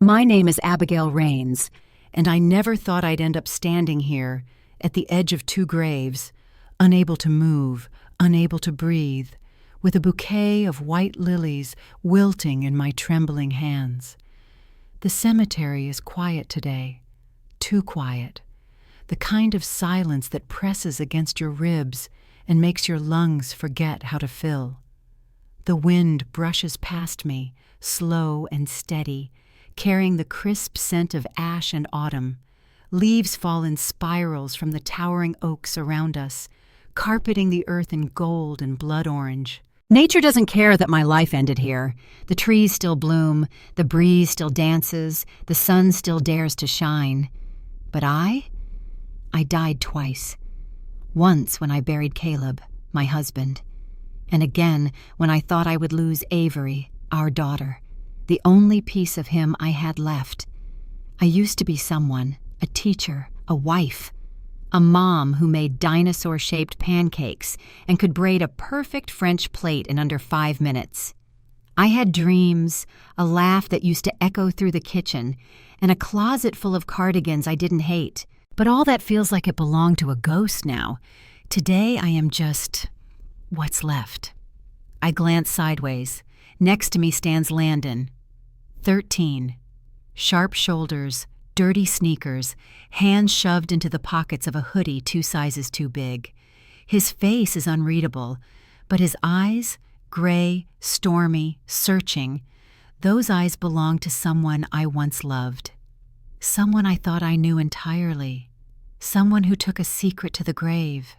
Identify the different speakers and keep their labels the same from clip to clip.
Speaker 1: My name is Abigail Rains, and I never thought I'd end up standing here, at the edge of two graves, unable to move, unable to breathe, with a bouquet of white lilies wilting in my trembling hands. The cemetery is quiet today, too quiet, the kind of silence that presses against your ribs and makes your lungs forget how to fill. The wind brushes past me, slow and steady, carrying the crisp scent of ash and autumn. Leaves fall in spirals from the towering oaks around us, carpeting the earth in gold and blood orange. Nature doesn't care that my life ended here. The trees still bloom, the breeze still dances, the sun still dares to shine. But I died twice. Once when I buried Caleb, my husband, and again when I thought I would lose Avery, our daughter, the only piece of him I had left. I used to be someone, a teacher, a wife, a mom who made dinosaur-shaped pancakes and could braid a perfect French plate in under 5 minutes. I had dreams, a laugh that used to echo through the kitchen, and a closet full of cardigans I didn't hate. But all that feels like it belonged to a ghost now. Today I am just what's left. I glance sideways. Next to me stands Landon, 13. Sharp shoulders, dirty sneakers, hands shoved into the pockets of a hoodie 2 sizes too big. His face is unreadable, but his eyes, gray, stormy, searching, those eyes belong to someone I once loved. Someone I thought I knew entirely. Someone who took a secret to the grave.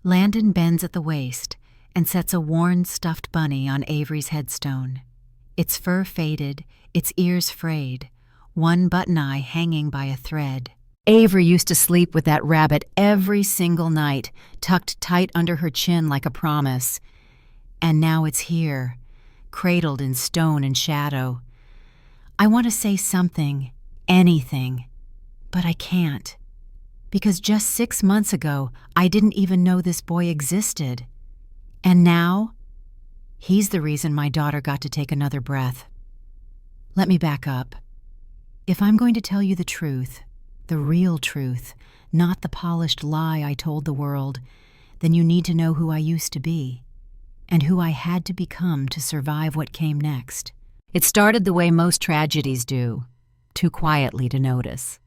Speaker 1: Landon bends at the waist and sets a worn stuffed bunny on Avery's headstone. Its fur faded, its ears frayed, one button eye hanging by a thread. Avery used to sleep with that rabbit every single night, tucked tight under her chin like a promise. And now it's here, cradled in stone and shadow. I want to say something, anything, but I can't. Because just 6 months ago, I didn't even know this boy existed. And now, he's the reason my daughter got to take another breath. Let me back up. If I'm going to tell you the truth, the real truth, not the polished lie I told the world, then you need to know who I used to be, and who I had to become to survive what came next. It started the way most tragedies do, too quietly to notice.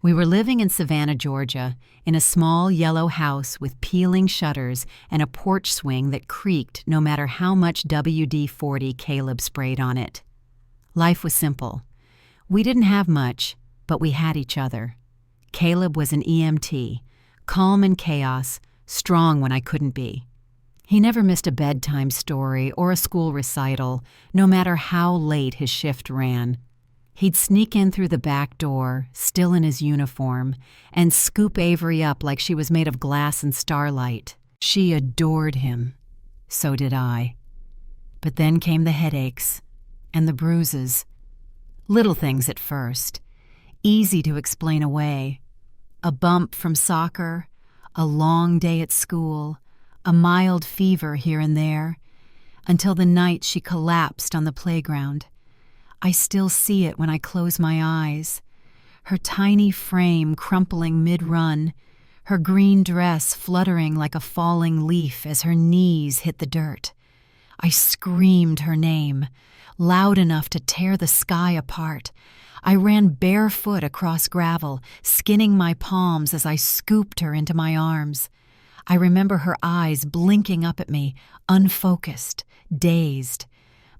Speaker 1: We were living in Savannah, Georgia, in a small yellow house with peeling shutters and a porch swing that creaked no matter how much WD-40 Caleb sprayed on it. Life was simple. We didn't have much, but we had each other. Caleb was an EMT, calm in chaos, strong when I couldn't be. He never missed a bedtime story or a school recital, no matter how late his shift ran. He'd sneak in through the back door, still in his uniform, and scoop Avery up like she was made of glass and starlight. She adored him. So did I. But then came the headaches and the bruises. Little things at first, easy to explain away. A bump from soccer, a long day at school, a mild fever here and there, until the night she collapsed on the playground. I still see it when I close my eyes. Her tiny frame crumpling mid-run, her green dress fluttering like a falling leaf as her knees hit the dirt. I screamed her name, loud enough to tear the sky apart. I ran barefoot across gravel, skinning my palms as I scooped her into my arms. I remember her eyes blinking up at me, unfocused, dazed.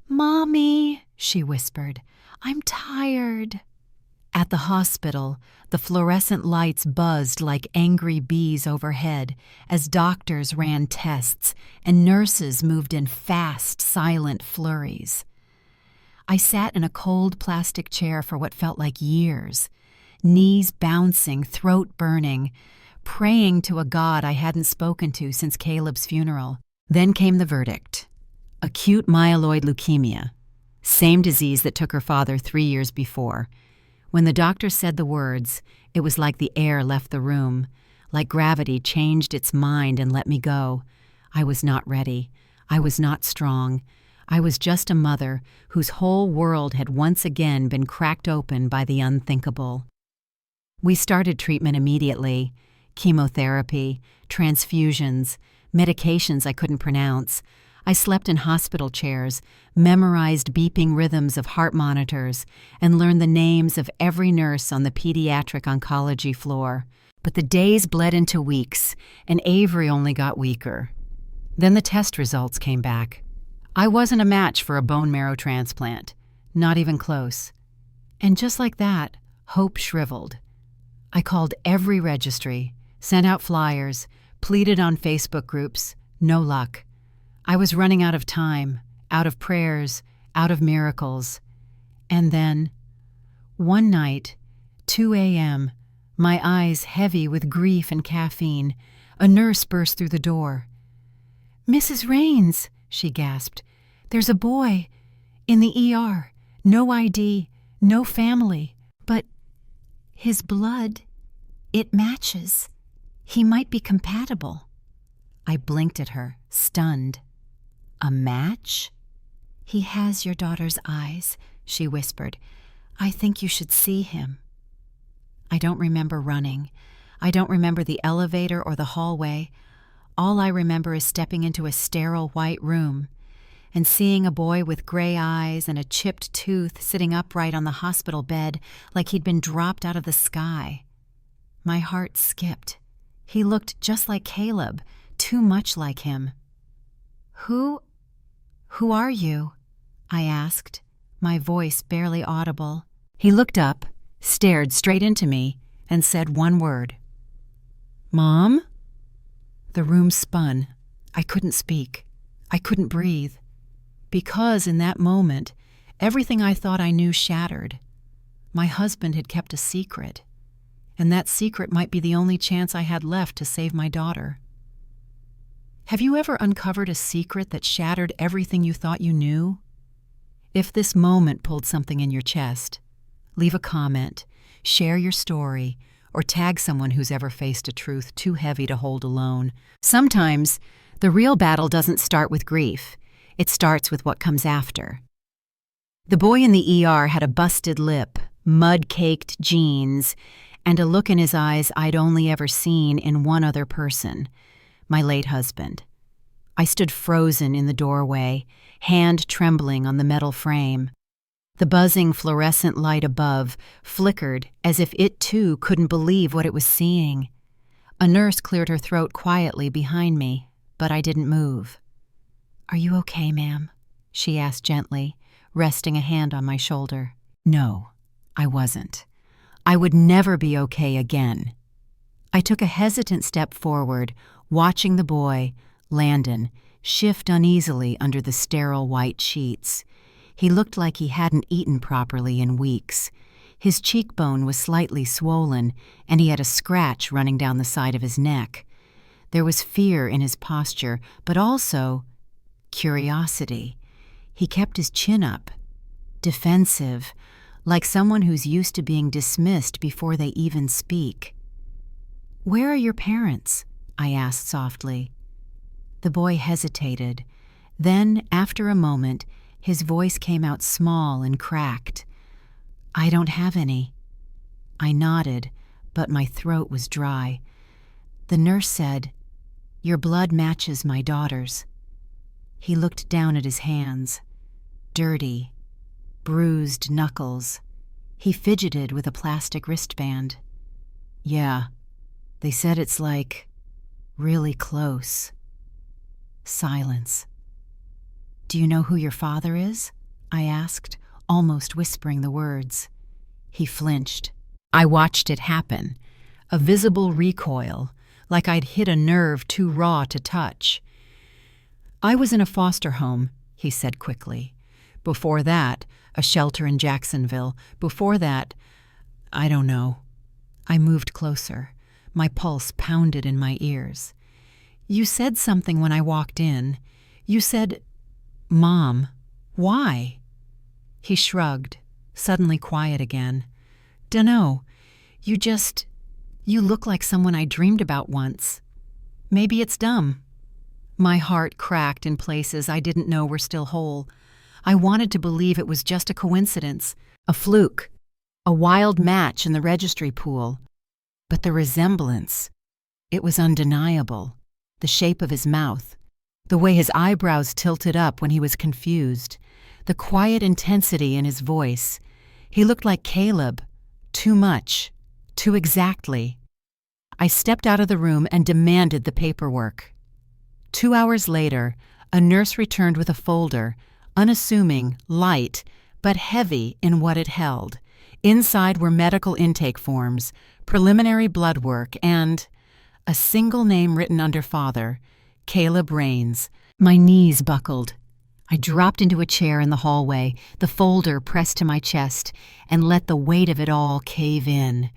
Speaker 1: "Mommy," she whispered, "I'm tired." At the hospital, the fluorescent lights buzzed like angry bees overhead as doctors ran tests and nurses moved in fast, silent flurries. I sat in a cold plastic chair for what felt like years, knees bouncing, throat burning, praying to a God I hadn't spoken to since Caleb's funeral. Then came the verdict. Acute myeloid leukemia, same disease that took her father 3 years before. When the doctor said the words, it was like the air left the room, like gravity changed its mind and let me go. I was not ready. I was not strong. I was just a mother whose whole world had once again been cracked open by the unthinkable. We started treatment immediately: chemotherapy, transfusions, medications I couldn't pronounce. I slept in hospital chairs, memorized beeping rhythms of heart monitors, and learned the names of every nurse on the pediatric oncology floor. But the days bled into weeks, and Avery only got weaker. Then the test results came back. I wasn't a match for a bone marrow transplant, not even close. And just like that, hope shriveled. I called every registry, sent out flyers, pleaded on Facebook groups. No luck. I was running out of time, out of prayers, out of miracles. And then, one night, 2 a.m., my eyes heavy with grief and caffeine, a nurse burst through the door. "Mrs. Raines," she gasped, "there's a boy in the ER. No ID, no family, but his blood, it matches. He might be compatible." I blinked at her, stunned. "A match?" "He has your daughter's eyes," she whispered. "I think you should see him." I don't remember running. I don't remember the elevator or the hallway. All I remember is stepping into a sterile white room and seeing a boy with gray eyes and a chipped tooth sitting upright on the hospital bed like he'd been dropped out of the sky. My heart skipped. He looked just like Caleb, too much like him. Who are you?" I asked, my voice barely audible. He looked up, stared straight into me, and said one word. "Mom?" The room spun. I couldn't speak. I couldn't breathe. Because in that moment, everything I thought I knew shattered. My husband had kept a secret, and that secret might be the only chance I had left to save my daughter. Have you ever uncovered a secret that shattered everything you thought you knew? If this moment pulled something in your chest, leave a comment, share your story, or tag someone who's ever faced a truth too heavy to hold alone. Sometimes, the real battle doesn't start with grief. It starts with what comes after. The boy in the ER had a busted lip, mud-caked jeans, and a look in his eyes I'd only ever seen in one other person, my late husband. I stood frozen in the doorway, hand trembling on the metal frame. The buzzing fluorescent light above flickered as if it too couldn't believe what it was seeing. A nurse cleared her throat quietly behind me, but I didn't move. "Are you okay, ma'am?" she asked gently, resting a hand on my shoulder. No, I wasn't. I would never be okay again. I took a hesitant step forward, watching the boy, Landon, shift uneasily under the sterile white sheets. He looked like he hadn't eaten properly in weeks. His cheekbone was slightly swollen, and he had a scratch running down the side of his neck. There was fear in his posture, but also curiosity. He kept his chin up, defensive, like someone who's used to being dismissed before they even speak. "Where are your parents?" I asked softly. The boy hesitated. Then, after a moment, his voice came out small and cracked. "I don't have any." I nodded, but my throat was dry. The nurse said, "Your blood matches my daughter's." He looked down at his hands. Dirty, bruised knuckles. He fidgeted with a plastic wristband. "Yeah, they said it's like really close." Silence. "Do you know who your father is?" I asked, almost whispering the words. He flinched. I watched it happen, a visible recoil, like I'd hit a nerve too raw to touch. "I was in a foster home," he said quickly. "Before that, a shelter in Jacksonville. Before that, I don't know." I moved closer. My pulse pounded in my ears. "You said something when I walked in. You said, 'Mom, why?'" He shrugged, suddenly quiet again. "Dunno. You look like someone I dreamed about once. Maybe it's dumb. My heart cracked in places I didn't know were still whole. I wanted to believe it was just a coincidence, a fluke, a wild match in the registry pool. But the resemblance, it was undeniable. The shape of his mouth, the way his eyebrows tilted up when he was confused, the quiet intensity in his voice. He looked like Caleb, too much, too exactly. I stepped out of the room and demanded the paperwork. 2 hours later, a nurse returned with a folder, unassuming, light, but heavy in what it held. Inside were medical intake forms, preliminary blood work, and a single name written under father, Caleb Rains. My knees buckled. I dropped into a chair in the hallway, the folder pressed to my chest, and let the weight of it all cave in.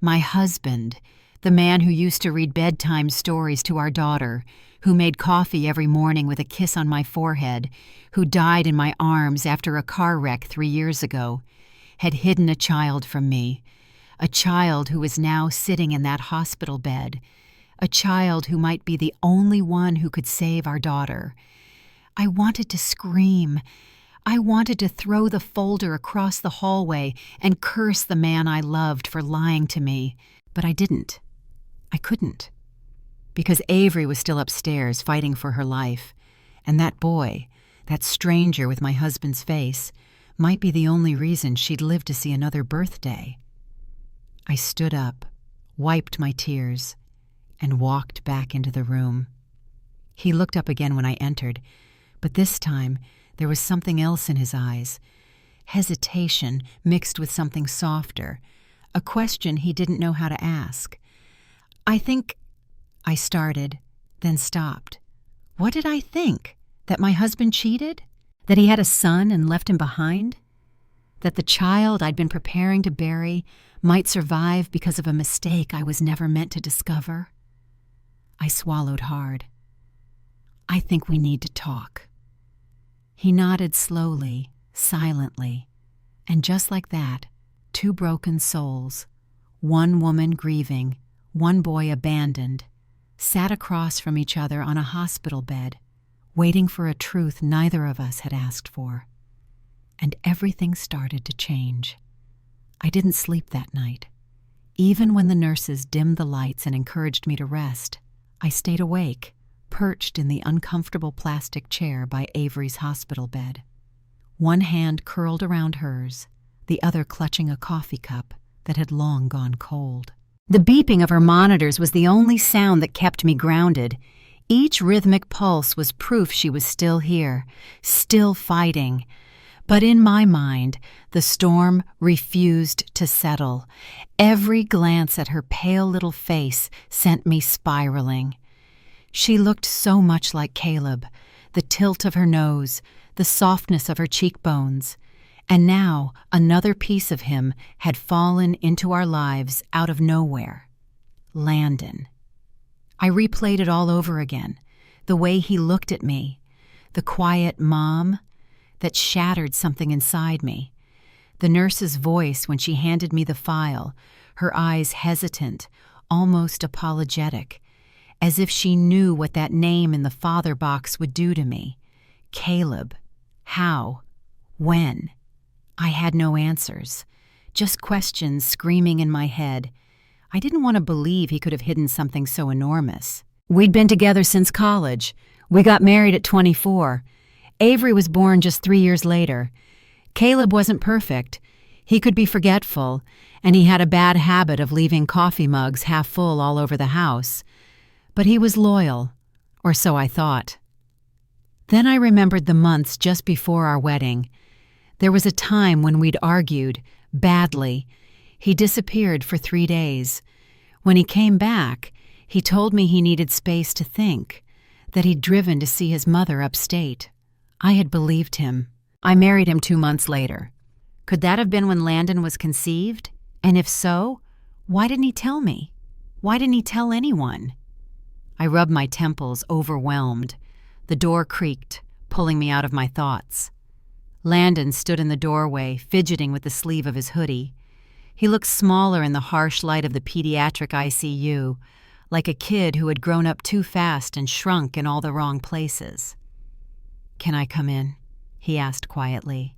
Speaker 1: My husband, the man who used to read bedtime stories to our daughter, who made coffee every morning with a kiss on my forehead, who died in my arms after a car wreck 3 years ago, had hidden a child from me, a child who was now sitting in that hospital bed, a child who might be the only one who could save our daughter. I wanted to scream. I wanted to throw the folder across the hallway and curse the man I loved for lying to me, but I didn't. I couldn't. Because Avery was still upstairs fighting for her life, and that boy, that stranger with my husband's face, might be the only reason she'd live to see another birthday. I stood up, wiped my tears, and walked back into the room. He looked up again when I entered, but this time there was something else in his eyes. Hesitation mixed with something softer, a question he didn't know how to ask. I started, then stopped. What did I think? That my husband cheated? That he had a son and left him behind? That the child I'd been preparing to bury might survive because of a mistake I was never meant to discover? I swallowed hard. I think we need to talk. He nodded slowly, silently, and just like that, 2 broken souls, one woman grieving, one boy abandoned, sat across from each other on a hospital bed, waiting for a truth neither of us had asked for. And everything started to change. I didn't sleep that night. Even when the nurses dimmed the lights and encouraged me to rest, I stayed awake, perched in the uncomfortable plastic chair by Avery's hospital bed. One hand curled around hers, the other clutching a coffee cup that had long gone cold. The beeping of her monitors was the only sound that kept me grounded. Each rhythmic pulse was proof she was still here, still fighting. But in my mind, the storm refused to settle. Every glance at her pale little face sent me spiraling. She looked so much like Caleb, the tilt of her nose, the softness of her cheekbones. And now another piece of him had fallen into our lives out of nowhere. Landon. I replayed it all over again, the way he looked at me, the quiet mom that shattered something inside me, the nurse's voice when she handed me the file, her eyes hesitant, almost apologetic, as if she knew what that name in the father box would do to me. Caleb. How? When? I had no answers, just questions screaming in my head. I didn't want to believe he could have hidden something so enormous. We'd been together since college. We got married at 24. Avery was born just 3 years later. Caleb wasn't perfect. He could be forgetful, and he had a bad habit of leaving coffee mugs half full all over the house. But he was loyal, or so I thought. Then I remembered the months just before our wedding. There was a time when we'd argued, badly. He disappeared for 3 days. When he came back, he told me he needed space to think, that he'd driven to see his mother upstate. I had believed him. I married him 2 months later. Could that have been when Landon was conceived? And if so, why didn't he tell me? Why didn't he tell anyone? I rubbed my temples, overwhelmed. The door creaked, pulling me out of my thoughts. Landon stood in the doorway, fidgeting with the sleeve of his hoodie. He looked smaller in the harsh light of the pediatric ICU, like a kid who had grown up too fast and shrunk in all the wrong places. "Can I come in?" he asked quietly.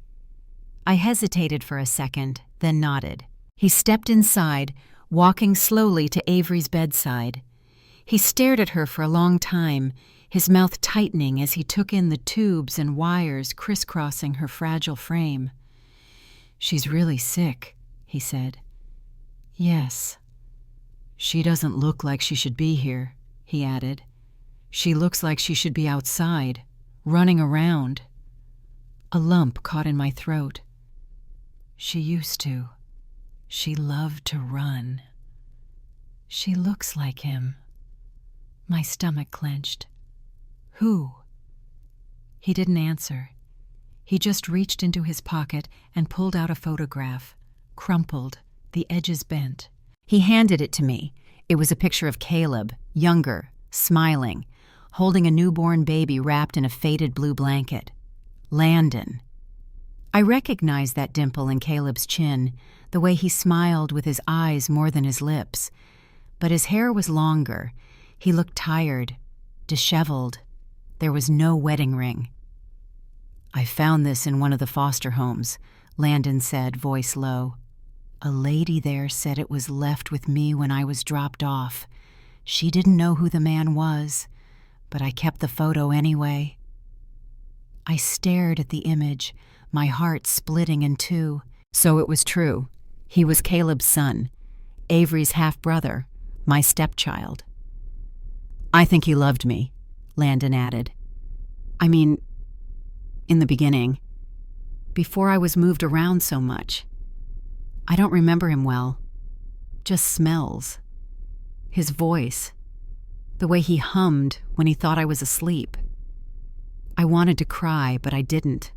Speaker 1: I hesitated for a second, then nodded. He stepped inside, walking slowly to Avery's bedside. He stared at her for a long time, his mouth tightening as he took in the tubes and wires crisscrossing her fragile frame. "She's really sick," he said. "Yes." "She doesn't look like she should be here," he added. "She looks like she should be outside, running around." A lump caught in my throat. "She used to. She loved to run." "She looks like him." My stomach clenched. "Who?" He didn't answer. He just reached into his pocket and pulled out a photograph, crumpled, the edges bent. He handed it to me. It was a picture of Caleb, younger, smiling, holding a newborn baby wrapped in a faded blue blanket. Landon. I recognized that dimple in Caleb's chin, the way he smiled with his eyes more than his lips. But his hair was longer. He looked tired, disheveled. There was no wedding ring. "I found this in one of the foster homes," Landon said, voice low. "A lady there said it was left with me when I was dropped off. She didn't know who the man was, but I kept the photo anyway." I stared at the image, my heart splitting in two. So it was true. He was Caleb's son, Avery's half-brother, my stepchild. "I think he loved me," Landon added. "I mean, in the beginning, before I was moved around so much. I don't remember him well, just smells. His voice, the way he hummed when he thought I was asleep. I wanted to cry, but I didn't.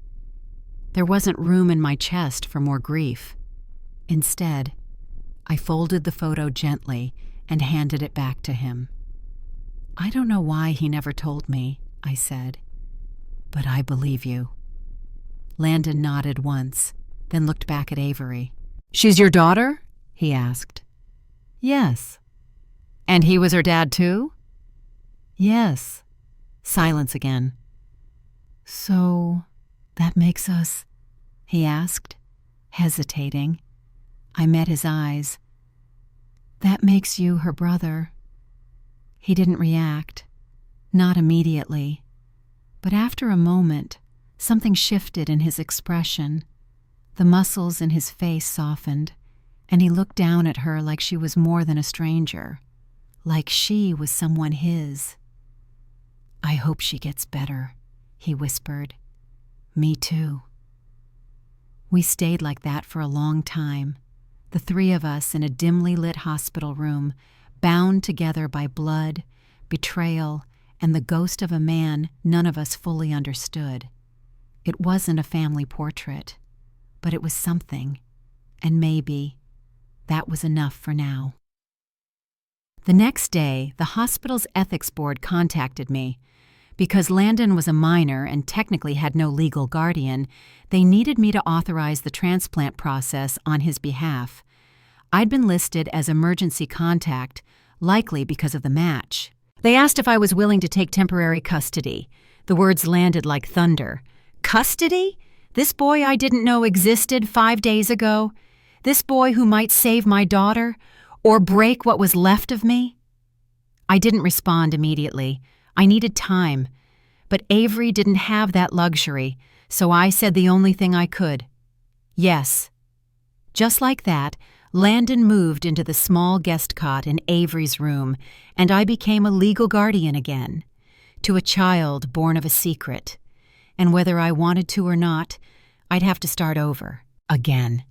Speaker 1: There wasn't room in my chest for more grief. Instead, I folded the photo gently and handed it back to him. "I don't know why he never told me," I said, "but I believe you." Landon nodded once, then looked back at Avery. "She's your daughter?" he asked. "Yes." "And he was her dad too?" "Yes." Silence again. "So, that makes us?" he asked, hesitating. I met his eyes. "That makes you her brother." He didn't react, not immediately. But after a moment, something shifted in his expression. The muscles in his face softened, and he looked down at her like she was more than a stranger, like she was someone his. "I hope she gets better," he whispered. "Me too." We stayed like that for a long time, the three of us in a dimly lit hospital room, bound together by blood, betrayal, and the ghost of a man none of us fully understood. It wasn't a family portrait, but it was something, and maybe that was enough for now. The next day, the hospital's ethics board contacted me. Because Landon was a minor and technically had no legal guardian, they needed me to authorize the transplant process on his behalf. I'd been listed as emergency contact, likely because of the match. They asked if I was willing to take temporary custody. The words landed like thunder. Custody? This boy I didn't know existed 5 days ago? This boy who might save my daughter, or break what was left of me? I didn't respond immediately. I needed time, but Avery didn't have that luxury, so I said the only thing I could. Yes. Just like that, Landon moved into the small guest cot in Avery's room, and I became a legal guardian again, to a child born of a secret. And whether I wanted to or not, I'd have to start over, again.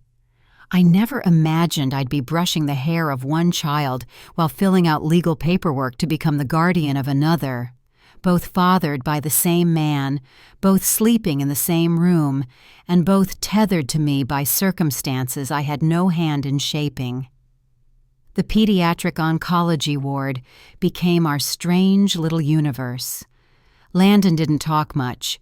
Speaker 1: I never imagined I'd be brushing the hair of one child while filling out legal paperwork to become the guardian of another, both fathered by the same man, both sleeping in the same room, and both tethered to me by circumstances I had no hand in shaping. The pediatric oncology ward became our strange little universe. Landon didn't talk much.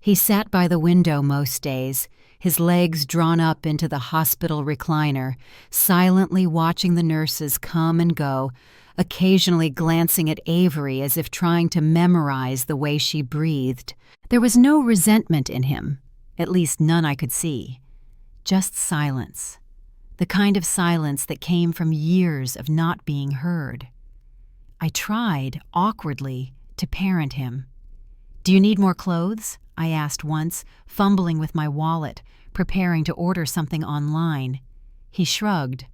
Speaker 1: He sat by the window most days, his legs drawn up into the hospital recliner, silently watching the nurses come and go, occasionally glancing at Avery as if trying to memorize the way she breathed. There was no resentment in him, at least none I could see. Just silence. The kind of silence that came from years of not being heard. I tried, awkwardly, to parent him. "Do you need more clothes?" I asked once, fumbling with my wallet, preparing to order something online. He shrugged.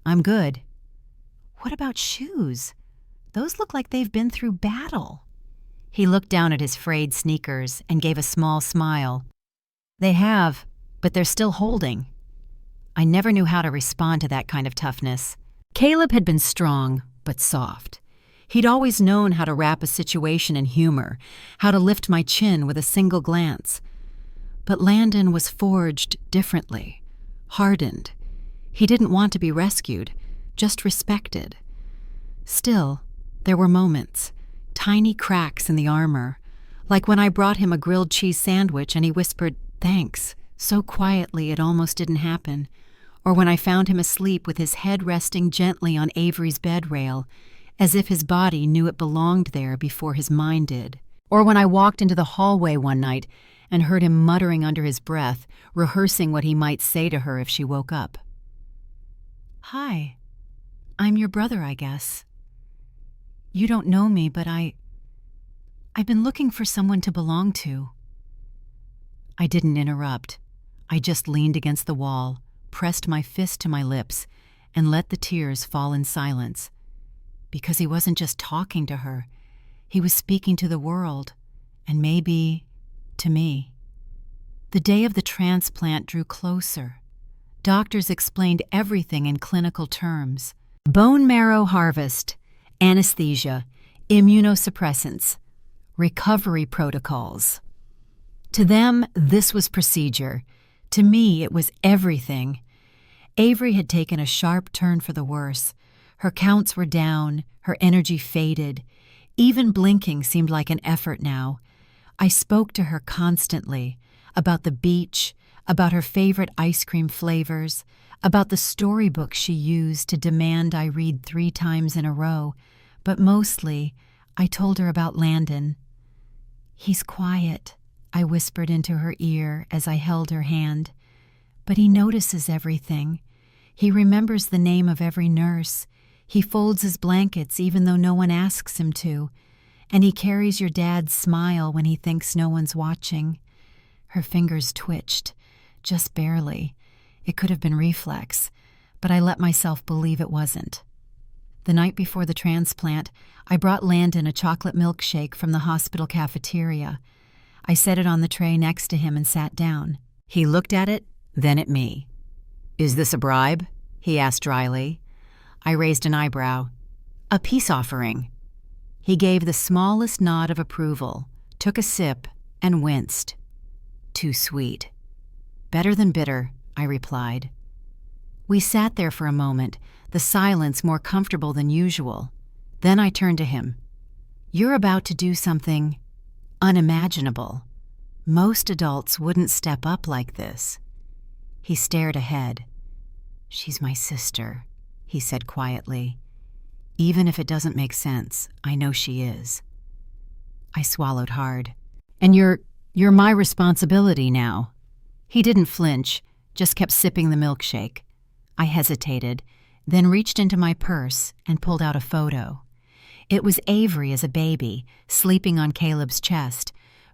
Speaker 1: "I'm good." "What about shoes? Those look like they've been through battle." He looked down at his frayed sneakers and gave a small smile. "They have, but they're still holding." I never knew how to respond to that kind of toughness. Caleb had been strong, but soft. He'd always known how to wrap a situation in humor, how to lift my chin with a single glance. But Landon was forged differently, hardened. He didn't want to be rescued, just respected. Still, there were moments, tiny cracks in the armor, like when I brought him a grilled cheese sandwich and he whispered, "Thanks," so quietly it almost didn't happen, or when I found him asleep with his head resting gently on Avery's bed rail, as if his body knew it belonged there before his mind did. Or when I walked into the hallway one night and heard him muttering under his breath, rehearsing what he might say to her if she woke up. "Hi, I'm your brother, I guess. You don't know me, but I've been looking for someone to belong to." I didn't interrupt. I just leaned against the wall, pressed my fist to my lips, and let the tears fall in silence. Because he wasn't just talking to her. He was speaking to the world, and maybe to me. The day of the transplant drew closer. Doctors explained everything in clinical terms. Bone marrow harvest, anesthesia, immunosuppressants, recovery protocols. To them, this was procedure. To me, it was everything. Avery had taken a sharp turn for the worse. Her counts were down, her energy faded. Even blinking seemed like an effort now. I spoke to her constantly about the beach, about her favorite ice cream flavors, about the storybook she used to demand I read 3 times in a row, but mostly I told her about Landon. "He's quiet," I whispered into her ear as I held her hand. "But he notices everything. He remembers the name of every nurse. He folds his blankets even though no one asks him to. And he carries your dad's smile when he thinks no one's watching." Her fingers twitched, just barely. It could have been reflex, but I let myself believe it wasn't. The night before the transplant, I brought Landon a chocolate milkshake from the hospital cafeteria. I set it on the tray next to him and sat down. He looked at it, then at me. "Is this a bribe?" he asked dryly. I raised an eyebrow. "A peace offering." He gave the smallest nod of approval, took a sip, and winced. "Too sweet." "Better than bitter," I replied. We sat there for a moment, the silence more comfortable than usual. Then I turned to him. "You're about to do something unimaginable. Most adults wouldn't step up like this." He stared ahead. "She's my sister," he said quietly. "Even if it doesn't make sense, I know she is." I swallowed hard. "And you're my responsibility now." He didn't flinch, just kept sipping the milkshake. I hesitated, then reached into my purse and pulled out a photo. It was Avery as a baby, sleeping on Caleb's chest,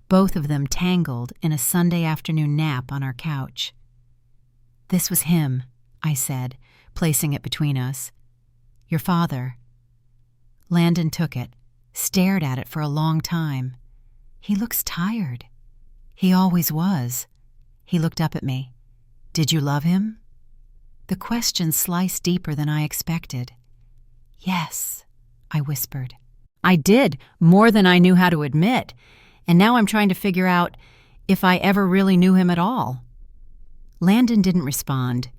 Speaker 1: both of them tangled in a Sunday afternoon nap on our couch. "This was him," I said, placing it between us. "Your father." Landon took it, stared at it for a long time. "He looks tired." "He always was." He looked up at me. "Did you love him?" The question sliced deeper than I expected. "Yes," I whispered. "I did, more than I knew how to admit, and now I'm trying to figure out if I ever really knew him at all." Landon didn't respond.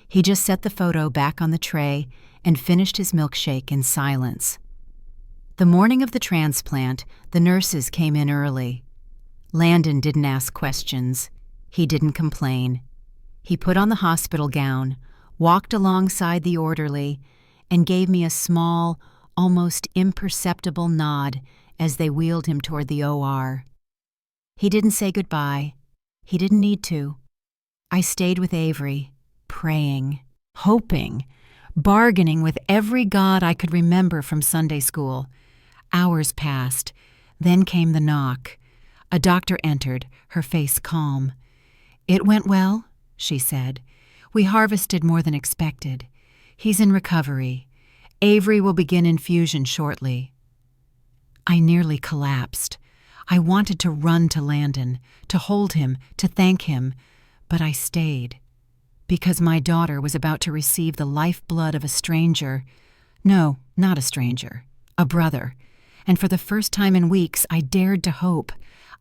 Speaker 1: He just set the photo back on the tray and finished his milkshake in silence. The morning of the transplant, the nurses came in early. Landon didn't ask questions. He didn't complain. He put on the hospital gown, walked alongside the orderly, and gave me a small, almost imperceptible nod as they wheeled him toward the OR. He didn't say goodbye. He didn't need to. I stayed with Avery, praying, hoping, bargaining with every god I could remember from Sunday school. Hours passed. Then came the knock. A doctor entered, her face calm. "It went well," she said. "We harvested more than expected. He's in recovery. Avery will begin infusion shortly." I nearly collapsed. I wanted to run to Landon, to hold him, to thank him, but I stayed. Because my daughter was about to receive the lifeblood of a stranger. No, not a stranger. A brother. And for the first time in weeks, I dared to hope.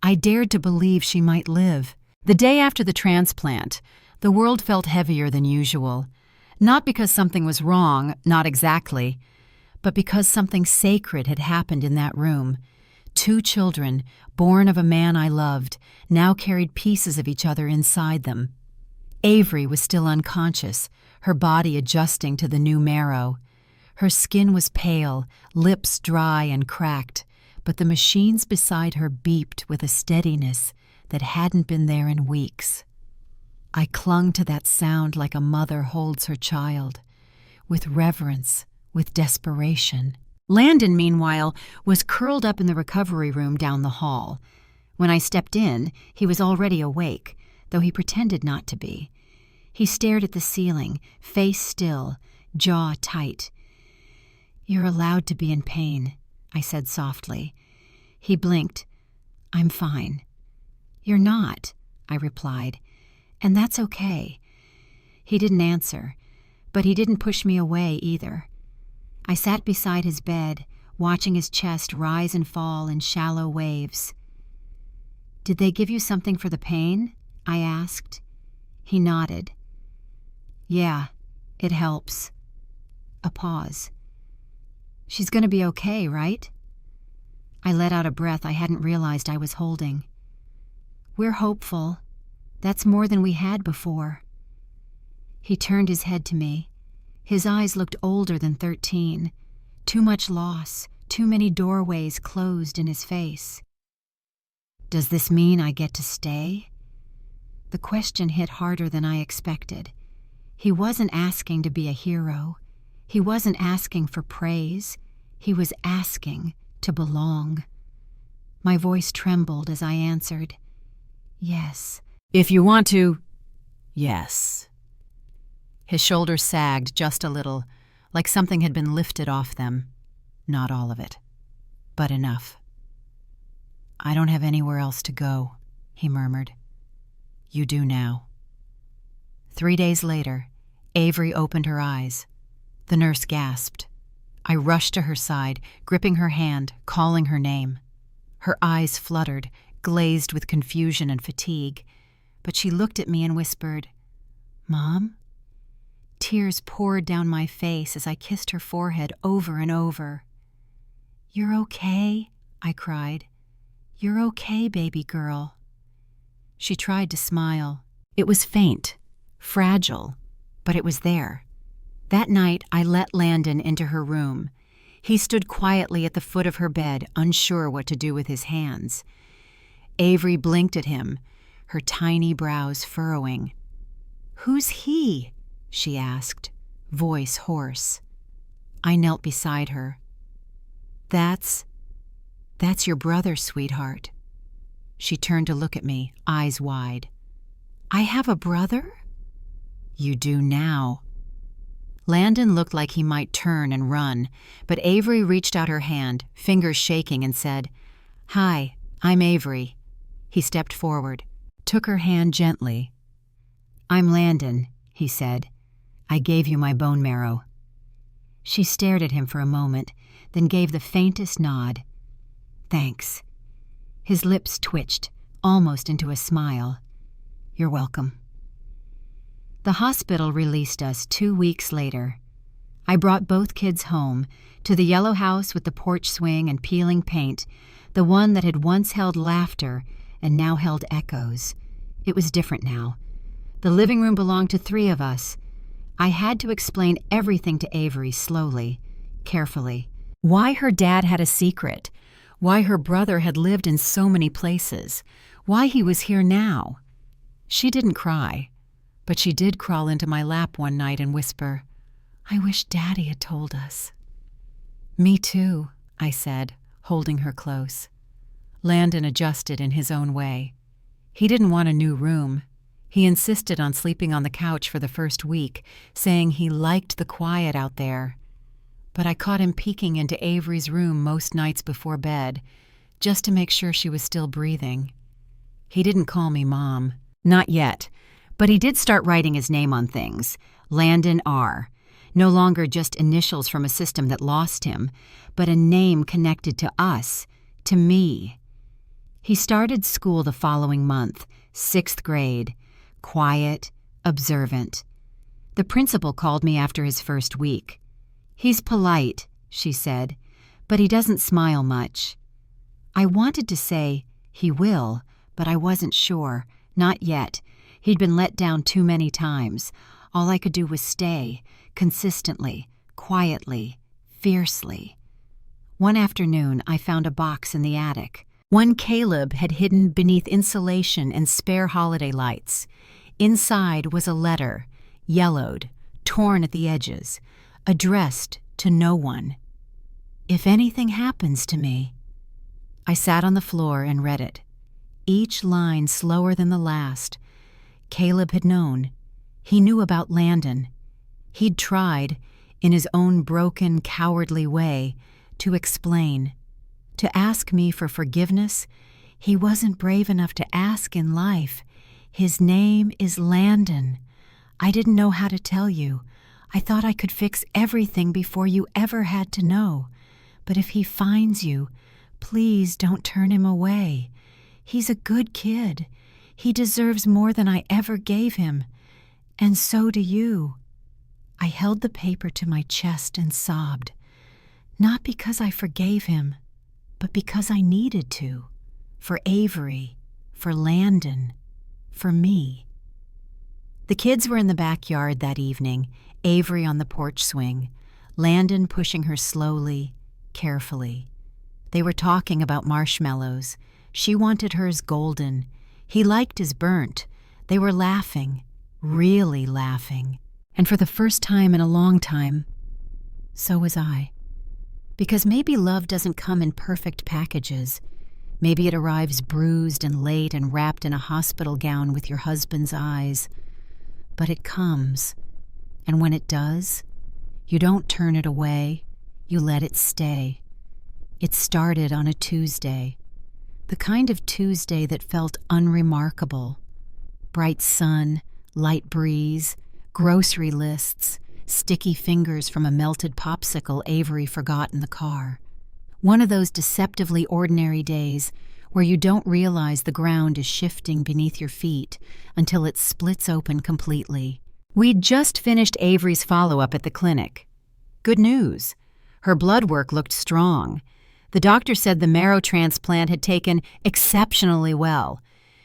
Speaker 1: I dared to believe she might live. The day after the transplant, the world felt heavier than usual. Not because something was wrong, not exactly, but because something sacred had happened in that room. 2 children, born of a man I loved, now carried pieces of each other inside them. Avery was still unconscious, her body adjusting to the new marrow. Her skin was pale, lips dry and cracked, but the machines beside her beeped with a steadiness that hadn't been there in weeks. I clung to that sound like a mother holds her child, with reverence, with desperation. Landon, meanwhile, was curled up in the recovery room down the hall. When I stepped in, he was already awake, though he pretended not to be. He stared at the ceiling, face still, jaw tight. "You're allowed to be in pain," I said softly. He blinked. "I'm fine." "You're not," I replied, "and that's okay." He didn't answer, but he didn't push me away either. I sat beside his bed, watching his chest rise and fall in shallow waves. "Did they give you something for the pain?" I asked. He nodded. "Yeah, it helps." A pause. "She's going to be okay, right?" I let out a breath I hadn't realized I was holding. "We're hopeful. That's more than we had before." He turned his head to me. His eyes looked older than 13. Too much loss, too many doorways closed in his face. "Does this mean I get to stay?" The question hit harder than I expected. He wasn't asking to be a hero. He wasn't asking for praise. He was asking to belong. My voice trembled as I answered, "Yes." "If you want to, yes." His shoulders sagged just a little, like something had been lifted off them. Not all of it, but enough. "I don't have anywhere else to go," he murmured. "You do now." 3 days later, Avery opened her eyes. The nurse gasped. I rushed to her side, gripping her hand, calling her name. Her eyes fluttered, glazed with confusion and fatigue, but she looked at me and whispered, "Mom?" Tears poured down my face as I kissed her forehead over and over. "You're okay," I cried. "You're okay, baby girl." She tried to smile. It was faint, fragile, but it was there. That night, I let Landon into her room. He stood quietly at the foot of her bed, unsure what to do with his hands. Avery blinked at him, her tiny brows furrowing. "Who's he?" she asked, voice hoarse. I knelt beside her. That's your brother, sweetheart." She turned to look at me, eyes wide. "I have a brother?" "You do now." Landon looked like he might turn and run, but Avery reached out her hand, fingers shaking, and said, "Hi, I'm Avery." He stepped forward, took her hand gently. "I'm Landon," he said. "I gave you my bone marrow." She stared at him for a moment, then gave the faintest nod. "Thanks." His lips twitched, almost into a smile. "You're welcome." The hospital released us 2 weeks later. I brought both kids home, to the yellow house with the porch swing and peeling paint, the one that had once held laughter and now held echoes. It was different now. The living room belonged to 3 of us. I had to explain everything to Avery slowly, carefully. Why her dad had a secret. Why her brother had lived in so many places. Why he was here now. She didn't cry, but she did crawl into my lap one night and whisper, "I wish Daddy had told us." "Me too," I said, holding her close. Landon adjusted in his own way. He didn't want a new room. He insisted on sleeping on the couch for the first week, saying he liked the quiet out there. But I caught him peeking into Avery's room most nights before bed, just to make sure she was still breathing. He didn't call me Mom. Not yet. But he did start writing his name on things. Landon R. No longer just initials from a system that lost him, but a name connected to us, to me. He started school the following month, 6th grade. Quiet, observant. The principal called me after his first week. "He's polite," she said, "but he doesn't smile much." I wanted to say, "He will," but I wasn't sure. Not yet. He'd been let down too many times. All I could do was stay, consistently, quietly, fiercely. One afternoon, I found a box in the attic. One Caleb had hidden beneath insulation and spare holiday lights. Inside was a letter, yellowed, torn at the edges, addressed to no one. "If anything happens to me." I sat on the floor and read it. Each line slower than the last. Caleb had known. He knew about Landon. He'd tried, in his own broken, cowardly way, to explain, to ask me for forgiveness. He wasn't brave enough to ask in life. "His name is Landon. I didn't know how to tell you. I thought I could fix everything before you ever had to know. But if he finds you, please don't turn him away. He's a good kid. He deserves more than I ever gave him. And so do you." I held the paper to my chest and sobbed. Not because I forgave him, but because I needed to. For Avery, for Landon, for me. The kids were in the backyard that evening, Avery on the porch swing, Landon pushing her slowly, carefully. They were talking about marshmallows. She wanted hers golden. He liked his burnt. They were laughing, really laughing. And for the first time in a long time, so was I. Because maybe love doesn't come in perfect packages. Maybe it arrives bruised and late and wrapped in a hospital gown with your husband's eyes. But it comes. And when it does, you don't turn it away. You let it stay. It started on a Tuesday. The kind of Tuesday that felt unremarkable. Bright sun, light breeze, grocery lists, sticky fingers from a melted popsicle Avery forgot in the car. One of those deceptively ordinary days where you don't realize the ground is shifting beneath your feet until it splits open completely. We'd just finished Avery's follow-up at the clinic. Good news. Her blood work looked strong. The doctor said the marrow transplant had taken exceptionally well.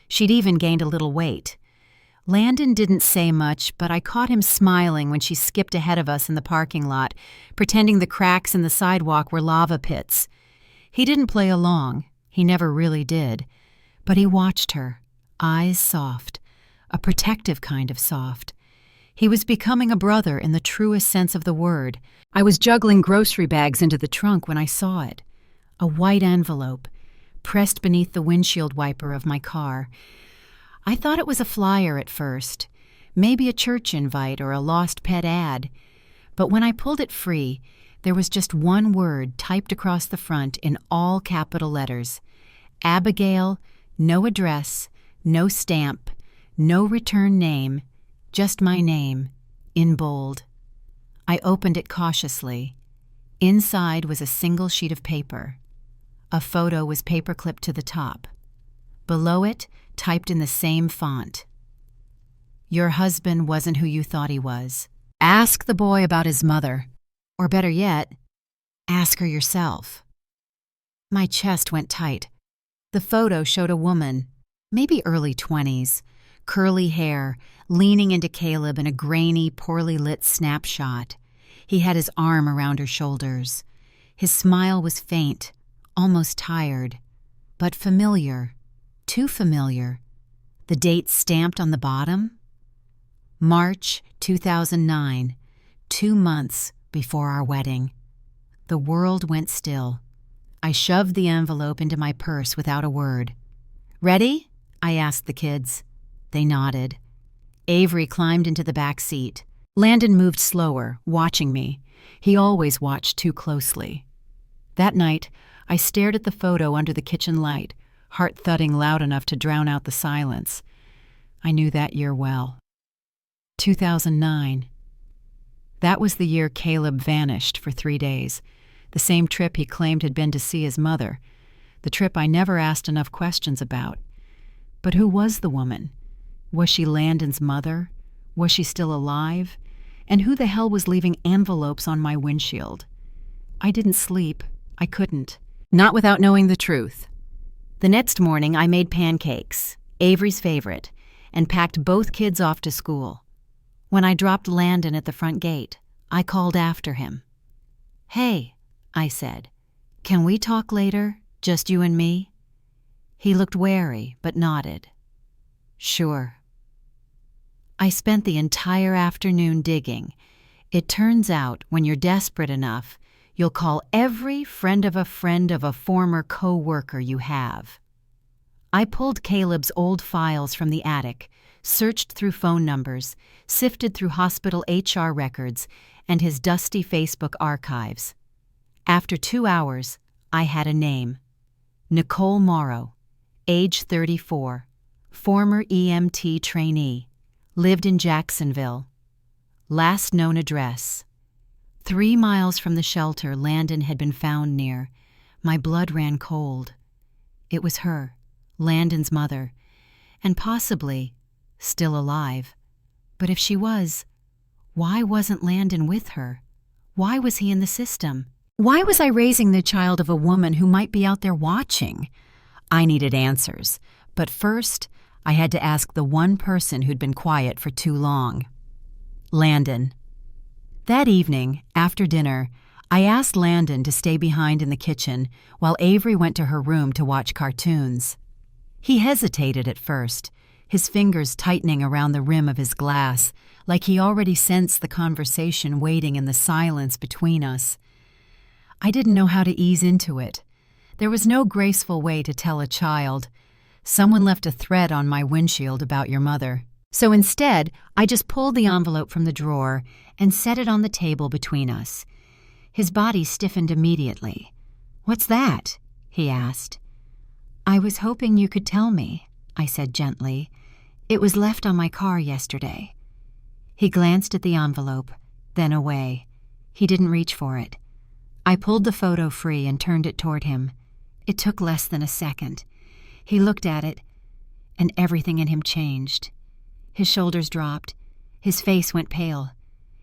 Speaker 1: She'd even gained a little weight. Landon didn't say much, but I caught him smiling when she skipped ahead of us in the parking lot, pretending the cracks in the sidewalk were lava pits. He didn't play along. He never really did. But he watched her, eyes soft, a protective kind of soft. He was becoming a brother in the truest sense of the word. I was juggling grocery bags into the trunk when I saw it. A white envelope, pressed beneath the windshield wiper of my car. I thought it was a flyer at first, maybe a church invite or a lost pet ad. But when I pulled it free, there was just one word typed across the front in all capital letters. Abigail, no address, no stamp, no return name, just my name, in bold. I opened it cautiously. Inside was a single sheet of paper. A photo was paperclipped to the top. Below it, typed in the same font. Your husband wasn't who you thought he was. Ask the boy about his mother. Or better yet, ask her yourself. My chest went tight. The photo showed a woman, maybe early 20s, curly hair, leaning into Caleb in a grainy, poorly lit snapshot. He had his arm around her shoulders. His smile was faint, almost tired, but familiar, too familiar. The date stamped on the bottom? March 2009, 2 months before our wedding. The world went still. I shoved the envelope into my purse without a word. "Ready?" I asked the kids. They nodded. Avery climbed into the back seat. Landon moved slower, watching me. He always watched too closely. That night, I stared at the photo under the kitchen light, heart thudding loud enough to drown out the silence. I knew that year well. 2009. That was the year Caleb vanished for 3 days, the same trip he claimed had been to see his mother, the trip I never asked enough questions about. But who was the woman? Was she Landon's mother? Was she still alive? And who the hell was leaving envelopes on my windshield? I didn't sleep. I couldn't. Not without knowing the truth. The next morning, I made pancakes, Avery's favorite, and packed both kids off to school. When I dropped Landon at the front gate, I called after him. "Hey," I said, "can we talk later, just you and me?" He looked wary, but nodded. "Sure." I spent the entire afternoon digging. It turns out, when you're desperate enough, you'll call every friend of a former co-worker you have. I pulled Caleb's old files from the attic, searched through phone numbers, sifted through hospital HR records, and his dusty Facebook archives. After 2 hours, I had a name. Nicole Morrow, age 34, former EMT trainee, lived in Jacksonville. Last known address. 3 miles from the shelter Landon had been found near. My blood ran cold. It was her, Landon's mother, and possibly still alive. But if she was, why wasn't Landon with her? Why was he in the system? Why was I raising the child of a woman who might be out there watching? I needed answers, but first I had to ask the one person who'd been quiet for too long. Landon. That evening, after dinner, I asked Landon to stay behind in the kitchen while Avery went to her room to watch cartoons. He hesitated at first, his fingers tightening around the rim of his glass, like he already sensed the conversation waiting in the silence between us. I didn't know how to ease into it. There was no graceful way to tell a child, "Someone left a thread on my windshield about your mother." So instead, I just pulled the envelope from the drawer and set it on the table between us. His body stiffened immediately. "What's that?" he asked. "I was hoping you could tell me," I said gently. "It was left on my car yesterday." He glanced at the envelope, then away. He didn't reach for it. I pulled the photo free and turned it toward him. It took less than a second. He looked at it, and everything in him changed. His shoulders dropped. His face went pale.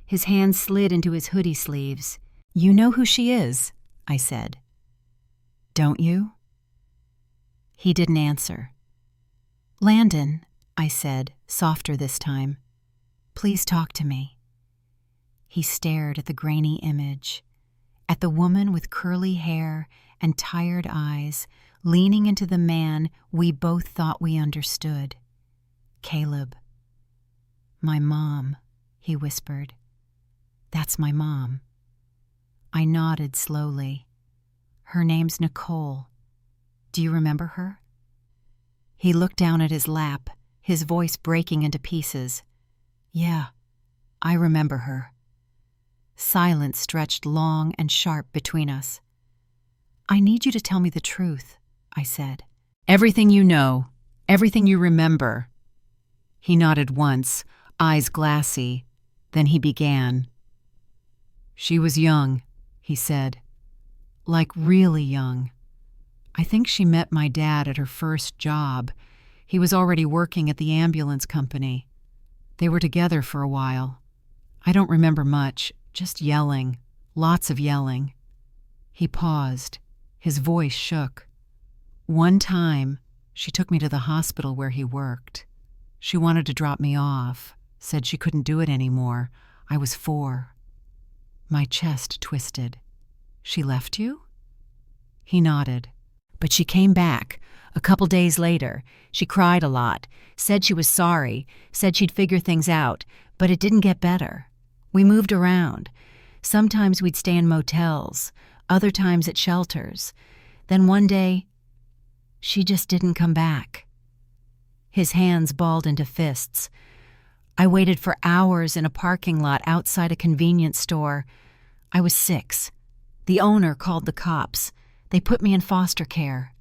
Speaker 1: His hands slid into his hoodie sleeves. "You know who she is," I said. "Don't you?" He didn't answer. "Landon," I said, softer this time, "please talk to me." He stared at the grainy image, at the woman with curly hair and tired eyes, leaning into the man we both thought we understood. Caleb. "My mom," he whispered. "That's my mom." I nodded slowly. "Her name's Nicole. Do you remember her?" He looked down at his lap, his voice breaking into pieces. "Yeah, I remember her." Silence stretched long and sharp between us. "I need you to tell me the truth," I said. "Everything you know, everything you remember." He nodded once, eyes glassy. Then he began. "She was young," he said. "Like really young. I think she met my dad at her first job. He was already working at the ambulance company. They were together for a while. I don't remember much, just yelling, lots of yelling." He paused. His voice shook. "One time, she took me to the hospital where he worked. She wanted to drop me off, said she couldn't do it anymore. I was 4. My chest twisted. She left you? He nodded. But she came back. A couple days later. She cried a lot, said she was sorry, said she'd figure things out, but it didn't get better. We moved around. Sometimes we'd stay in motels, other times at shelters. Then one day, she just didn't come back. His hands balled into fists. I waited for hours in a parking lot outside a convenience store. I was 6. The owner called the cops. They put me in foster care.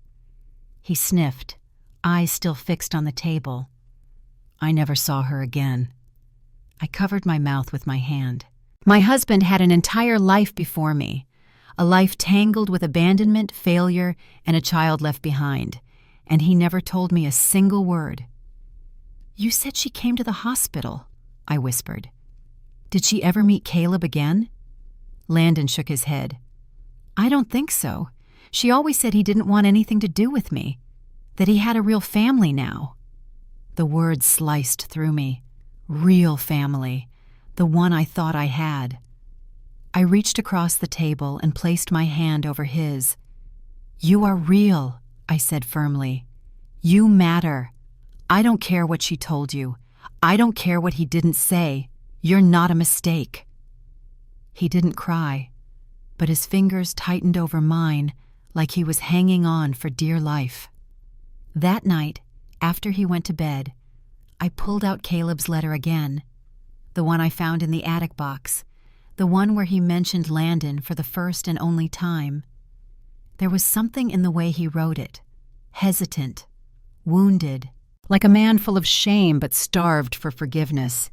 Speaker 1: He sniffed, eyes still fixed on the table. I never saw her again. I covered my mouth with my hand. My husband had an entire life before me, a life tangled with abandonment, failure, and a child left behind, and he never told me a single word. You said she came to the hospital, I whispered. Did she ever meet Caleb again? Landon shook his head. I don't think so. She always said he didn't want anything to do with me, that he had a real family now. The words sliced through me. Real family, the one I thought I had. I reached across the table and placed my hand over his. You are real, I said firmly. You matter. I don't care what she told you. I don't care what he didn't say. You're not a mistake. He didn't cry, but his fingers tightened over mine like he was hanging on for dear life. That night, after he went to bed, I pulled out Caleb's letter again, the one I found in the attic box, the one where he mentioned Landon for the first and only time. There was something in the way he wrote it, hesitant, wounded, like a man full of shame but starved for forgiveness.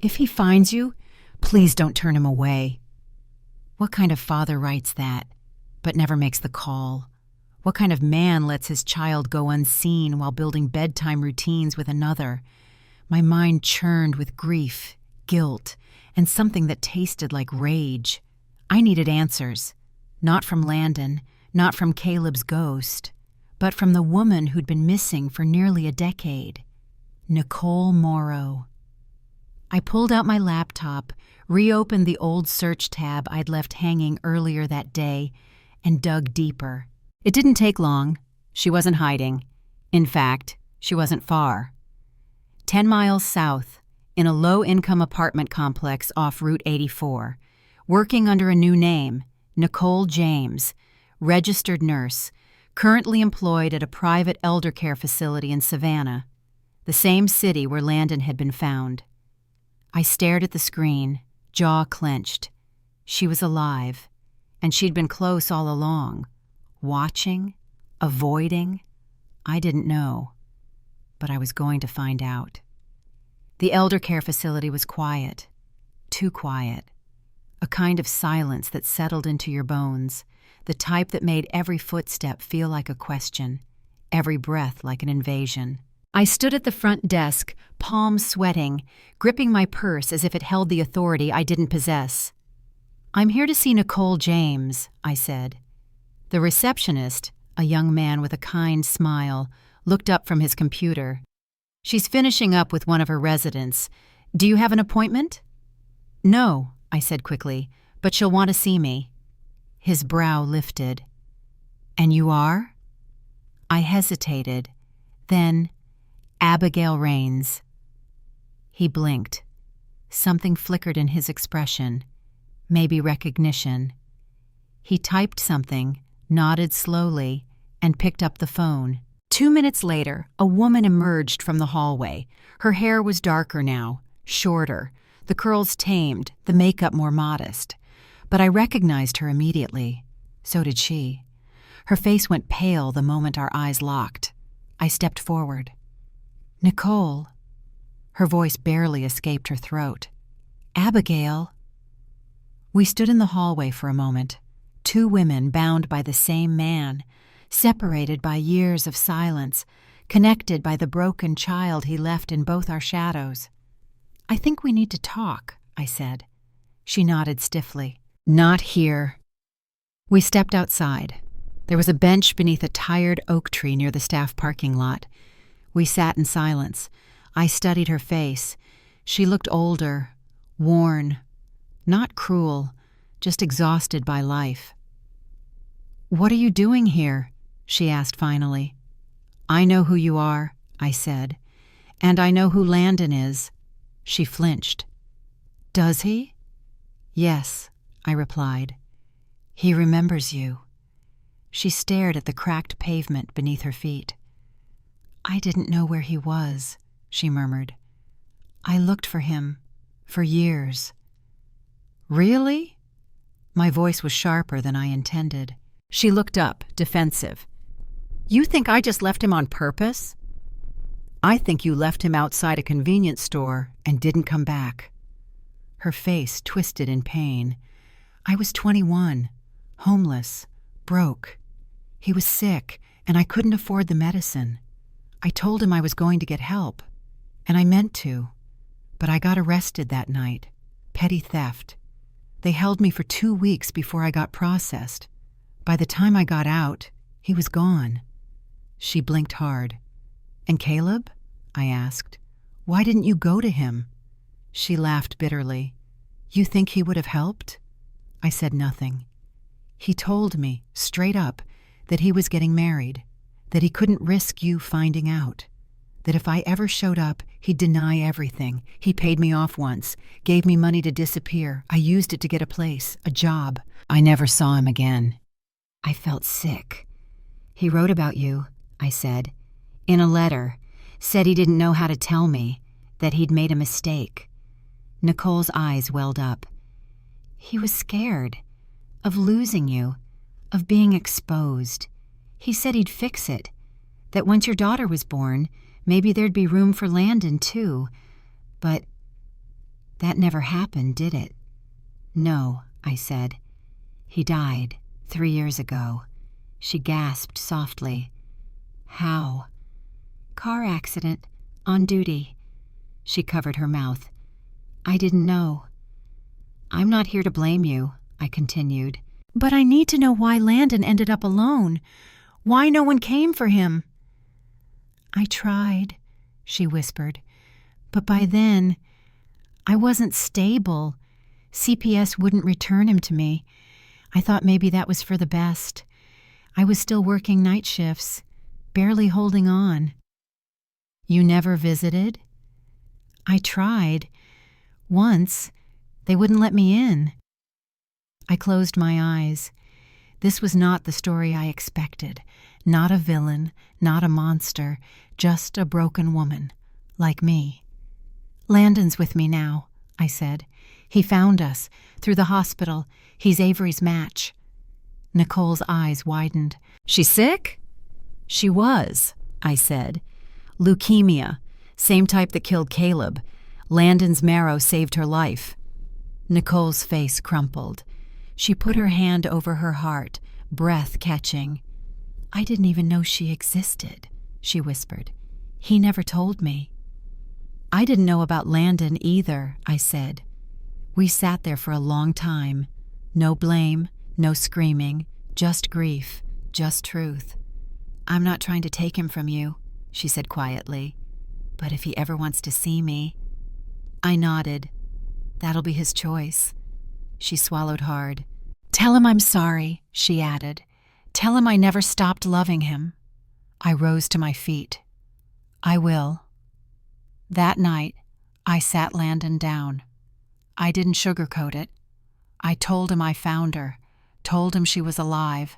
Speaker 1: If he finds you, please don't turn him away. What kind of father writes that, but never makes the call? What kind of man lets his child go unseen while building bedtime routines with another? My mind churned with grief, guilt, and something that tasted like rage. I needed answers, not from Landon, not from Caleb's ghost, but from the woman who'd been missing for nearly a decade, Nicole Morrow. I pulled out my laptop, reopened the old search tab I'd left hanging earlier that day, and dug deeper. It didn't take long. She wasn't hiding. In fact, she wasn't far. 10 miles south, in a low-income apartment complex off Route 84, working under a new name, Nicole James, registered nurse, currently employed at a private elder care facility in Savannah, the same city where Landon had been found. I stared at the screen, jaw clenched. She was alive, and she'd been close all along. Watching? Avoiding? I didn't know, but I was going to find out. The elder care facility was quiet, too quiet, a kind of silence that settled into your bones, the type that made every footstep feel like a question, every breath like an invasion. I stood at the front desk, palms sweating, gripping my purse as if it held the authority I didn't possess. I'm here to see Nicole James, I said. The receptionist, a young man with a kind smile, looked up from his computer. She's finishing up with one of her residents. Do you have an appointment? No, I said quickly, but she'll want to see me. His brow lifted. And you are? I hesitated. Then, Abigail Rains. He blinked. Something flickered in his expression. Maybe recognition. He typed something, nodded slowly, and picked up the phone. 2 minutes later, a woman emerged from the hallway. Her hair was darker now, shorter, the curls tamed, the makeup more modest. But I recognized her immediately. So did she. Her face went pale the moment our eyes locked. I stepped forward. Nicole. Her voice barely escaped her throat. Abigail. We stood in the hallway for a moment, 2 women bound by the same man, separated by years of silence, connected by the broken child he left in both our shadows. I think we need to talk, I said. She nodded stiffly. Not here. We stepped outside. There was a bench beneath a tired oak tree near the staff parking lot. We sat in silence. I studied her face. She looked older, worn, not cruel, just exhausted by life. "What are you doing here?" she asked finally. "I know who you are," I said, "and I know who Landon is." She flinched. "Does he?" "Yes," I replied. "He remembers you." She stared at the cracked pavement beneath her feet. "I didn't know where he was," she murmured. "I looked for him for years." "Really?" My voice was sharper than I intended. She looked up, defensive. "You think I just left him on purpose?" "I think you left him outside a convenience store and didn't come back." Her face twisted in pain. I was 21, homeless, broke. He was sick, and I couldn't afford the medicine. I told him I was going to get help, and I meant to. But I got arrested that night. Petty theft. They held me for 2 weeks before I got processed. By the time I got out, he was gone. She blinked hard. "And Caleb?" I asked. "Why didn't you go to him?" She laughed bitterly. "You think he would have helped?" I said nothing. "He told me, straight up, that he was getting married, that he couldn't risk you finding out, that if I ever showed up, he'd deny everything. He paid me off once, gave me money to disappear. I used it to get a place, a job. I never saw him again." I felt sick. "He wrote about you," I said, "in a letter. Said he didn't know how to tell me, that he'd made a mistake." Nicole's eyes welled up. "He was scared of losing you, of being exposed. He said he'd fix it, that once your daughter was born, maybe there'd be room for Landon too. But that never happened, did it?" "No," I said. "He died 3 years ago." She gasped softly. "How?" "Car accident, on duty." She covered her mouth. "I didn't know." "I'm not here to blame you," I continued. "But I need to know why Landon ended up alone. Why no one came for him." "I tried," she whispered. "But by then, I wasn't stable. CPS wouldn't return him to me. I thought maybe that was for the best. I was still working night shifts, barely holding on." "You never visited?" "I tried. Once. They wouldn't let me in." I closed my eyes. This was not the story I expected. Not a villain, not a monster, just a broken woman, like me. "Landon's with me now," I said. "He found us, through the hospital. He's Avery's match." Nicole's eyes widened. "She's sick?" "She was," I said. "Leukemia, same type that killed Caleb. Landon's marrow saved her life." Nicole's face crumpled. She put her hand over her heart, breath catching. "I didn't even know she existed," she whispered. "He never told me." "I didn't know about Landon either," I said. We sat there for a long time. No blame, no screaming, just grief, just truth. "I'm not trying to take him from you," she said quietly. "But if he ever wants to see me—" I nodded. "That'll be his choice." She swallowed hard. "Tell him I'm sorry," she added. "Tell him I never stopped loving him." I rose to my feet. "I will." That night, I sat Landon down. I didn't sugarcoat it. I told him I found her, told him she was alive,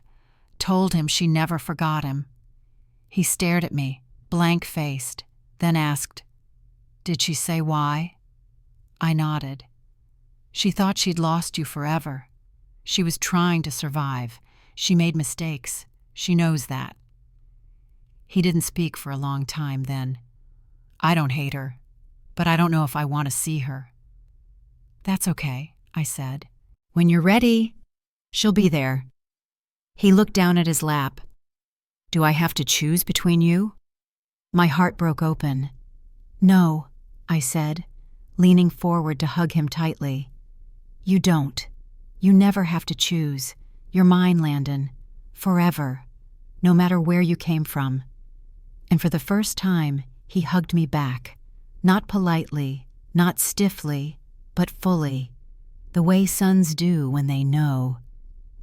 Speaker 1: told him she never forgot him. He stared at me, blank-faced, then asked, "Did she say why?" I nodded. "She thought she'd lost you forever. She was trying to survive. She made mistakes. She knows that." He didn't speak for a long time then. "I don't hate her, but I don't know if I want to see her." "That's okay," I said. "When you're ready, she'll be there." He looked down at his lap. "Do I have to choose between you?" My heart broke open. "No," I said, leaning forward to hug him tightly. "You don't. You never have to choose. You're mine, Landon. Forever. No matter where you came from." And for the first time, he hugged me back, Not politely, not stiffly, but fully, the way sons do when they know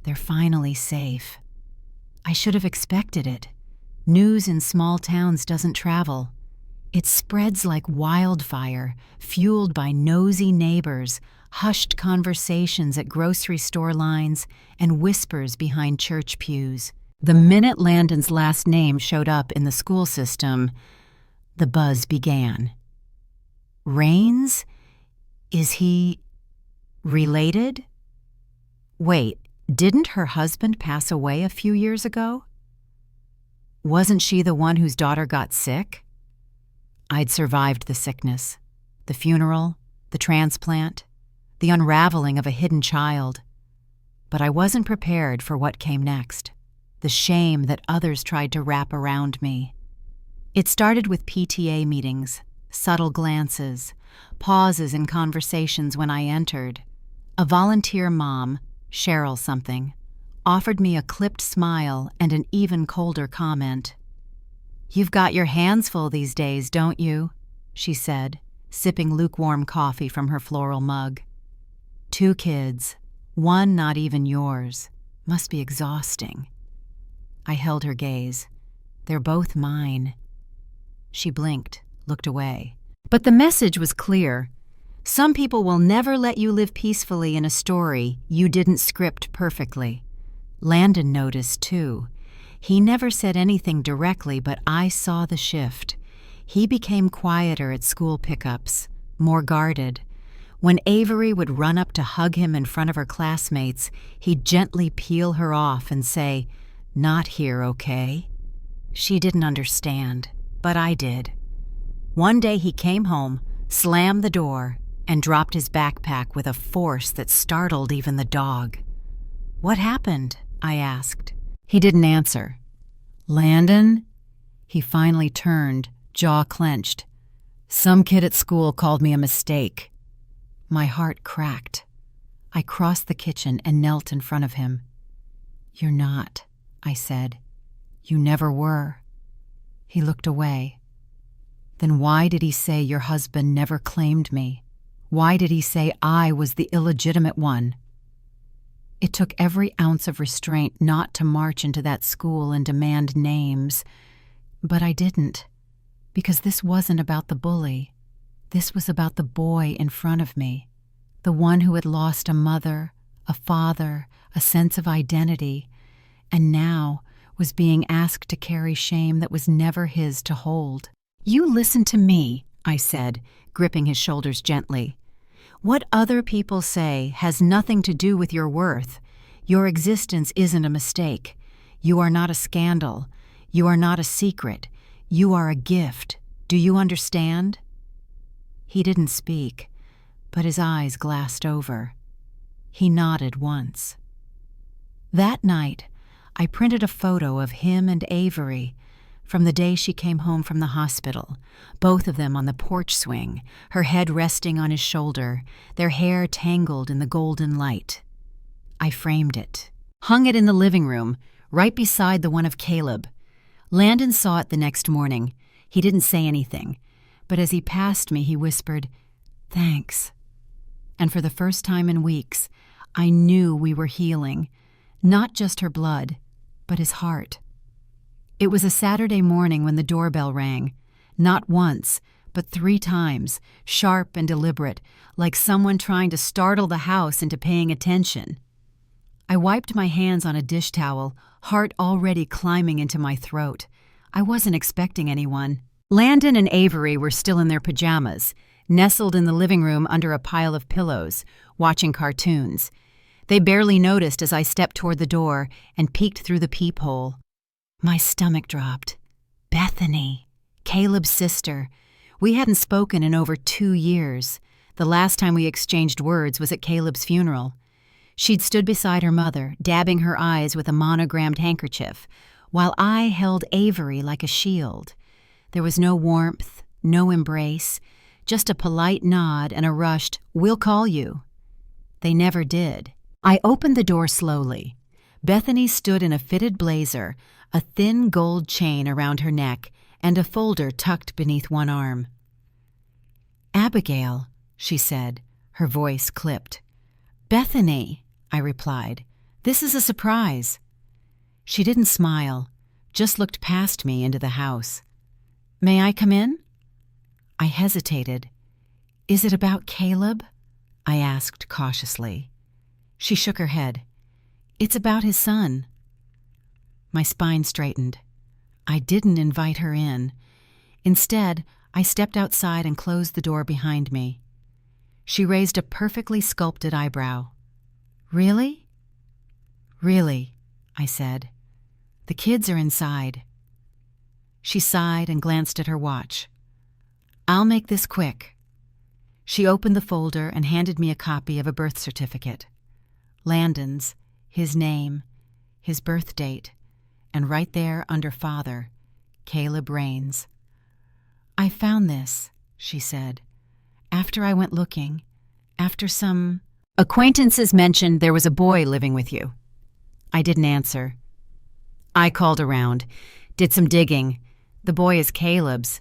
Speaker 1: they're finally safe. I should have expected it. News in small towns doesn't travel. It spreads like wildfire, fueled by nosy neighbors, hushed conversations at grocery store lines, and whispers behind church pews. The minute Landon's last name showed up in the school system, the buzz began. Rains? Is he related? Wait, didn't her husband pass away a few years ago? Wasn't she the one whose daughter got sick? I'd survived the sickness, the funeral, the transplant, the unraveling of a hidden child. But I wasn't prepared for what came next, the shame that others tried to wrap around me. It started with PTA meetings, subtle glances, pauses in conversations when I entered. A volunteer mom, Cheryl something, offered me a clipped smile and an even colder comment. "You've got your hands full these days, don't you?" she said, sipping lukewarm coffee from her floral mug. "2 kids, one not even yours. Must be exhausting." I held her gaze. "They're both mine." She blinked, looked away. But the message was clear. Some people will never let you live peacefully in a story you didn't script perfectly. Landon noticed, too. He never said anything directly, but I saw the shift. He became quieter at school pickups, more guarded. When Avery would run up to hug him in front of her classmates, he'd gently peel her off and say, "Not here, okay?" She didn't understand, but I did. One day he came home, slammed the door, and dropped his backpack with a force that startled even the dog. "What happened?" I asked. He didn't answer. "Landon?" He finally turned, jaw clenched. "Some kid at school called me a mistake." My heart cracked. I crossed the kitchen and knelt in front of him. "You're not," I said. "You never were." He looked away. "Then why did he say your husband never claimed me? Why did he say I was the illegitimate one?" It took every ounce of restraint not to march into that school and demand names. But I didn't, because this wasn't about the bully. This was about the boy in front of me, the one who had lost a mother, a father, a sense of identity, and now was being asked to carry shame that was never his to hold. "You listen to me," I said, gripping his shoulders gently. "What other people say has nothing to do with your worth. Your existence isn't a mistake. You are not a scandal. You are not a secret. You are a gift. Do you understand?" He didn't speak, but his eyes glassed over. He nodded once. That night, I printed a photo of him and Avery from the day she came home from the hospital, both of them on the porch swing, her head resting on his shoulder, their hair tangled in the golden light. I framed it, hung it in the living room, right beside the one of Caleb. Landon saw it the next morning. He didn't say anything, but as he passed me, he whispered, "Thanks." And for the first time in weeks, I knew we were healing, not just her blood, but his heart. It was a Saturday morning when the doorbell rang, not once, but 3 times, sharp and deliberate, like someone trying to startle the house into paying attention. I wiped my hands on a dish towel, heart already climbing into my throat. I wasn't expecting anyone. Landon and Avery were still in their pajamas, nestled in the living room under a pile of pillows, watching cartoons. They barely noticed as I stepped toward the door and peeked through the peephole. My stomach dropped. Bethany, Caleb's sister. We hadn't spoken in over 2 years. The last time we exchanged words was at Caleb's funeral. She'd stood beside her mother, dabbing her eyes with a monogrammed handkerchief, while I held Avery like a shield. There was no warmth, no embrace, just a polite nod and a rushed, "We'll call you." They never did. I opened the door slowly. Bethany stood in a fitted blazer, a thin gold chain around her neck, and a folder tucked beneath one arm. "Abigail," she said, her voice clipped. "Bethany," I replied. "This is a surprise." She didn't smile, just looked past me into the house. "May I come in?" I hesitated. "Is it about Caleb?" I asked cautiously. She shook her head. "It's about his son." My spine straightened. I didn't invite her in. Instead, I stepped outside and closed the door behind me. She raised a perfectly sculpted eyebrow. "Really?" "Really," I said. "The kids are inside." She sighed and glanced at her watch. "I'll make this quick." She opened the folder and handed me a copy of a birth certificate. Landon's, his name, his birth date, and right there under father, Caleb Rains. "I found this," she said, "after I went looking, after some acquaintances mentioned there was a boy living with you." I didn't answer. "I called around, did some digging. The boy is Caleb's.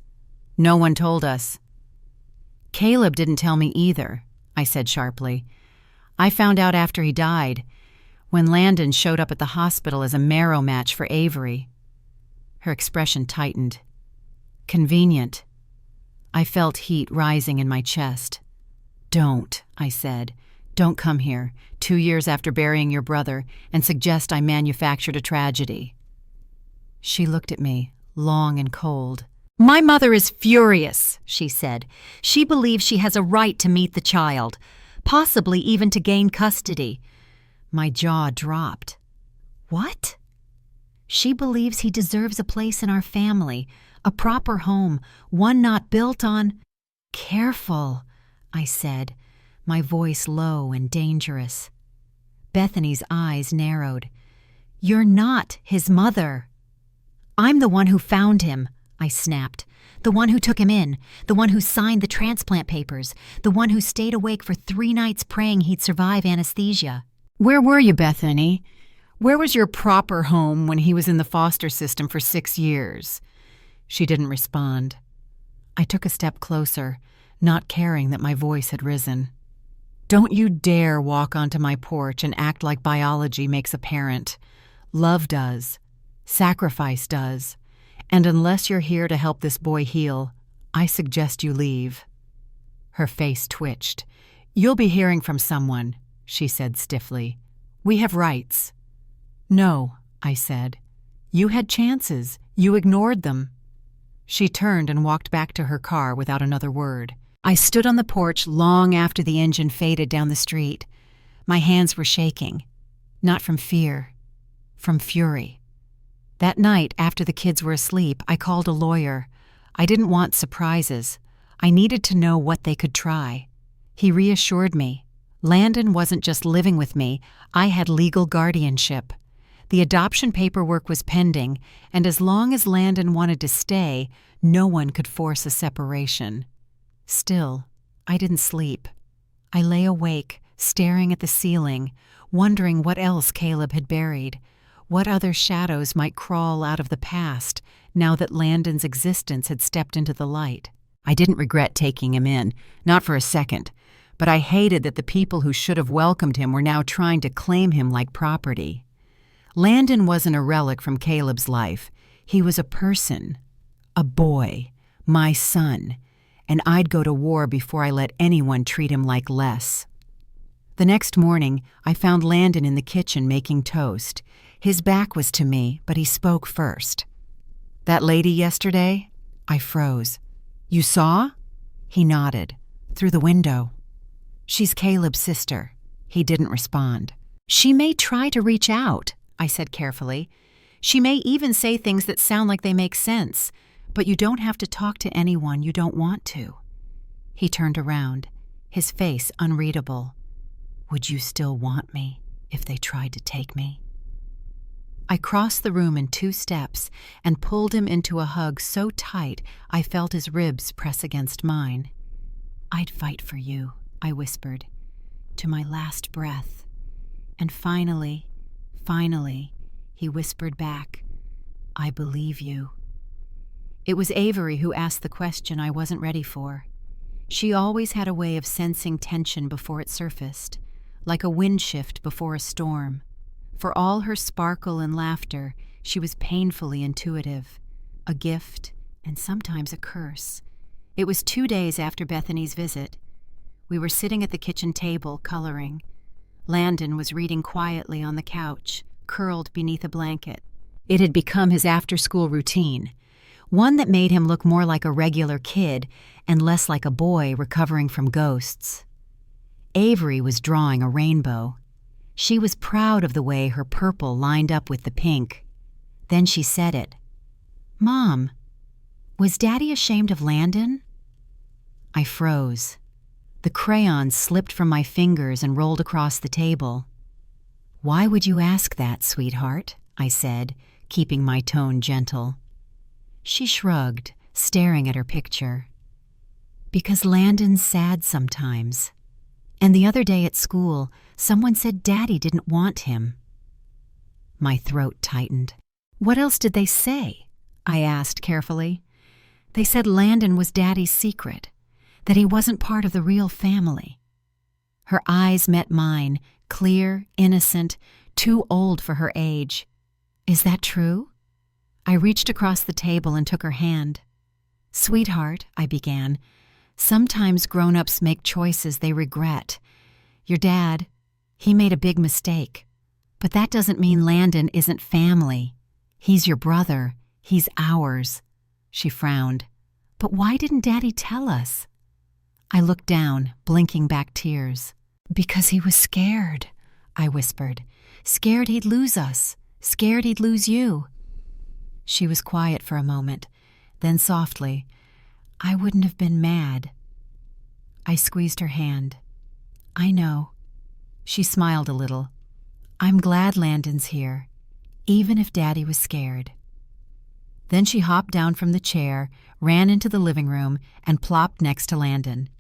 Speaker 1: No one told us." "Caleb didn't tell me either," I said sharply. "I found out after he died, when Landon showed up at the hospital as a marrow match for Avery." Her expression tightened. "Convenient." I felt heat rising in my chest. "Don't," I said. "Don't come here, 2 years after burying your brother, and suggest I manufactured a tragedy." She looked at me, long and cold. "My mother is furious," she said. "She believes she has a right to meet the child, possibly even to gain custody." My jaw dropped. "What?" "She believes he deserves a place in our family, a proper home, one not built on—" "Careful," I said, my voice low and dangerous. Bethany's eyes narrowed. "You're not his mother." "I'm the one who found him," I snapped. "The one who took him in, the one who signed the transplant papers, the one who stayed awake for 3 nights praying he'd survive anesthesia." "Where were you, Bethany? Where was your proper home when he was in the foster system for 6 years? She didn't respond. I took a step closer, not caring that my voice had risen. "Don't you dare walk onto my porch and act like biology makes a parent. Love does. Sacrifice does. And unless you're here to help this boy heal, I suggest you leave." Her face twitched. "You'll be hearing from someone," she said stiffly. "We have rights." "No," I said. "You had chances. You ignored them." She turned and walked back to her car without another word. I stood on the porch long after the engine faded down the street. My hands were shaking. Not from fear, from fury. That night, after the kids were asleep, I called a lawyer. I didn't want surprises. I needed to know what they could try. He reassured me. Landon wasn't just living with me. I had legal guardianship. The adoption paperwork was pending, and as long as Landon wanted to stay, no one could force a separation. Still, I didn't sleep. I lay awake, staring at the ceiling, wondering what else Caleb had buried, what other shadows might crawl out of the past now that Landon's existence had stepped into the light. I didn't regret taking him in, not for a second, but I hated that the people who should have welcomed him were now trying to claim him like property. Landon wasn't a relic from Caleb's life. He was a person, a boy, my son, and I'd go to war before I let anyone treat him like less. The next morning, I found Landon in the kitchen making toast. His back was to me, but he spoke first. "That lady yesterday?" I froze. "You saw?" He nodded. "Through the window." "She's Caleb's sister." He didn't respond. "She may try to reach out," I said carefully. "She may even say things that sound like they make sense, but you don't have to talk to anyone you don't want to." He turned around, his face unreadable. "Would you still want me if they tried to take me?" I crossed the room in 2 steps and pulled him into a hug so tight I felt his ribs press against mine. "I'd fight for you," I whispered, "to my last breath." And finally, he whispered back, "I believe you." It was Avery who asked the question I wasn't ready for. She always had a way of sensing tension before it surfaced, like a wind shift before a storm. For all her sparkle and laughter, she was painfully intuitive, a gift and sometimes a curse. It was 2 days after Bethany's visit. We were sitting at the kitchen table, coloring. Landon was reading quietly on the couch, curled beneath a blanket. It had become his after-school routine, one that made him look more like a regular kid and less like a boy recovering from ghosts. Avery was drawing a rainbow. She was proud of the way her purple lined up with the pink. Then she said it. "Mom, was Daddy ashamed of Landon?" I froze. The crayon slipped from my fingers and rolled across the table. "Why would you ask that, sweetheart?" I said, keeping my tone gentle. She shrugged, staring at her picture. "Because Landon's sad sometimes. And the other day at school, someone said Daddy didn't want him." My throat tightened. "What else did they say?" I asked carefully. "They said Landon was Daddy's secret, that he wasn't part of the real family." Her eyes met mine, clear, innocent, too old for her age. "Is that true?" I reached across the table and took her hand. "Sweetheart," I began, "sometimes grown-ups make choices they regret. Your dad, he made a big mistake. But that doesn't mean Landon isn't family. He's your brother. He's ours." She frowned. "But why didn't Daddy tell us?" I looked down, blinking back tears. "Because he was scared," I whispered. "Scared he'd lose us. Scared he'd lose you." She was quiet for a moment, then softly, "I wouldn't have been mad." I squeezed her hand. "I know." She smiled a little. "I'm glad Landon's here, even if Daddy was scared." Then she hopped down from the chair, ran into the living room, and plopped next to Landon.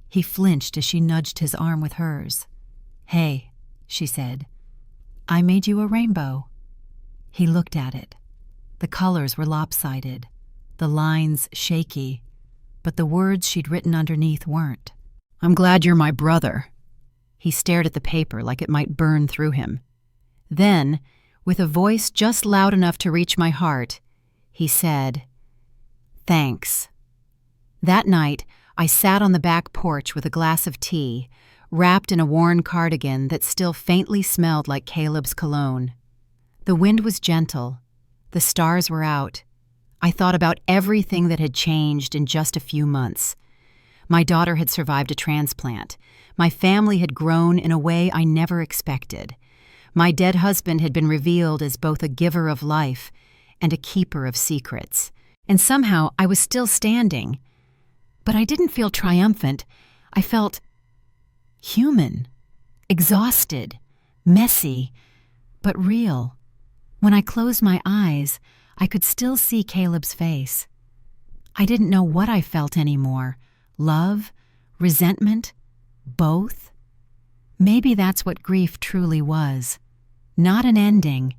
Speaker 1: He flinched as she nudged his arm with hers. "Hey," she said, "I made you a rainbow." He looked at it. The colors were lopsided, the lines shaky, but the words she'd written underneath weren't. "I'm glad you're my brother." He stared at the paper like it might burn through him. Then, with a voice just loud enough to reach my heart, he said, "Thanks." That night, I sat on the back porch with a glass of tea, wrapped in a worn cardigan that still faintly smelled like Caleb's cologne. The wind was gentle. The stars were out. I thought about everything that had changed in just a few months. My daughter had survived a transplant. My family had grown in a way I never expected. My dead husband had been revealed as both a giver of life and a keeper of secrets. And somehow I was still standing. But I didn't feel triumphant. I felt human, exhausted, messy, but real. When I closed my eyes, I could still see Caleb's face. I didn't know what I felt anymore. Love? Resentment? Both? Maybe that's what grief truly was. Not an ending,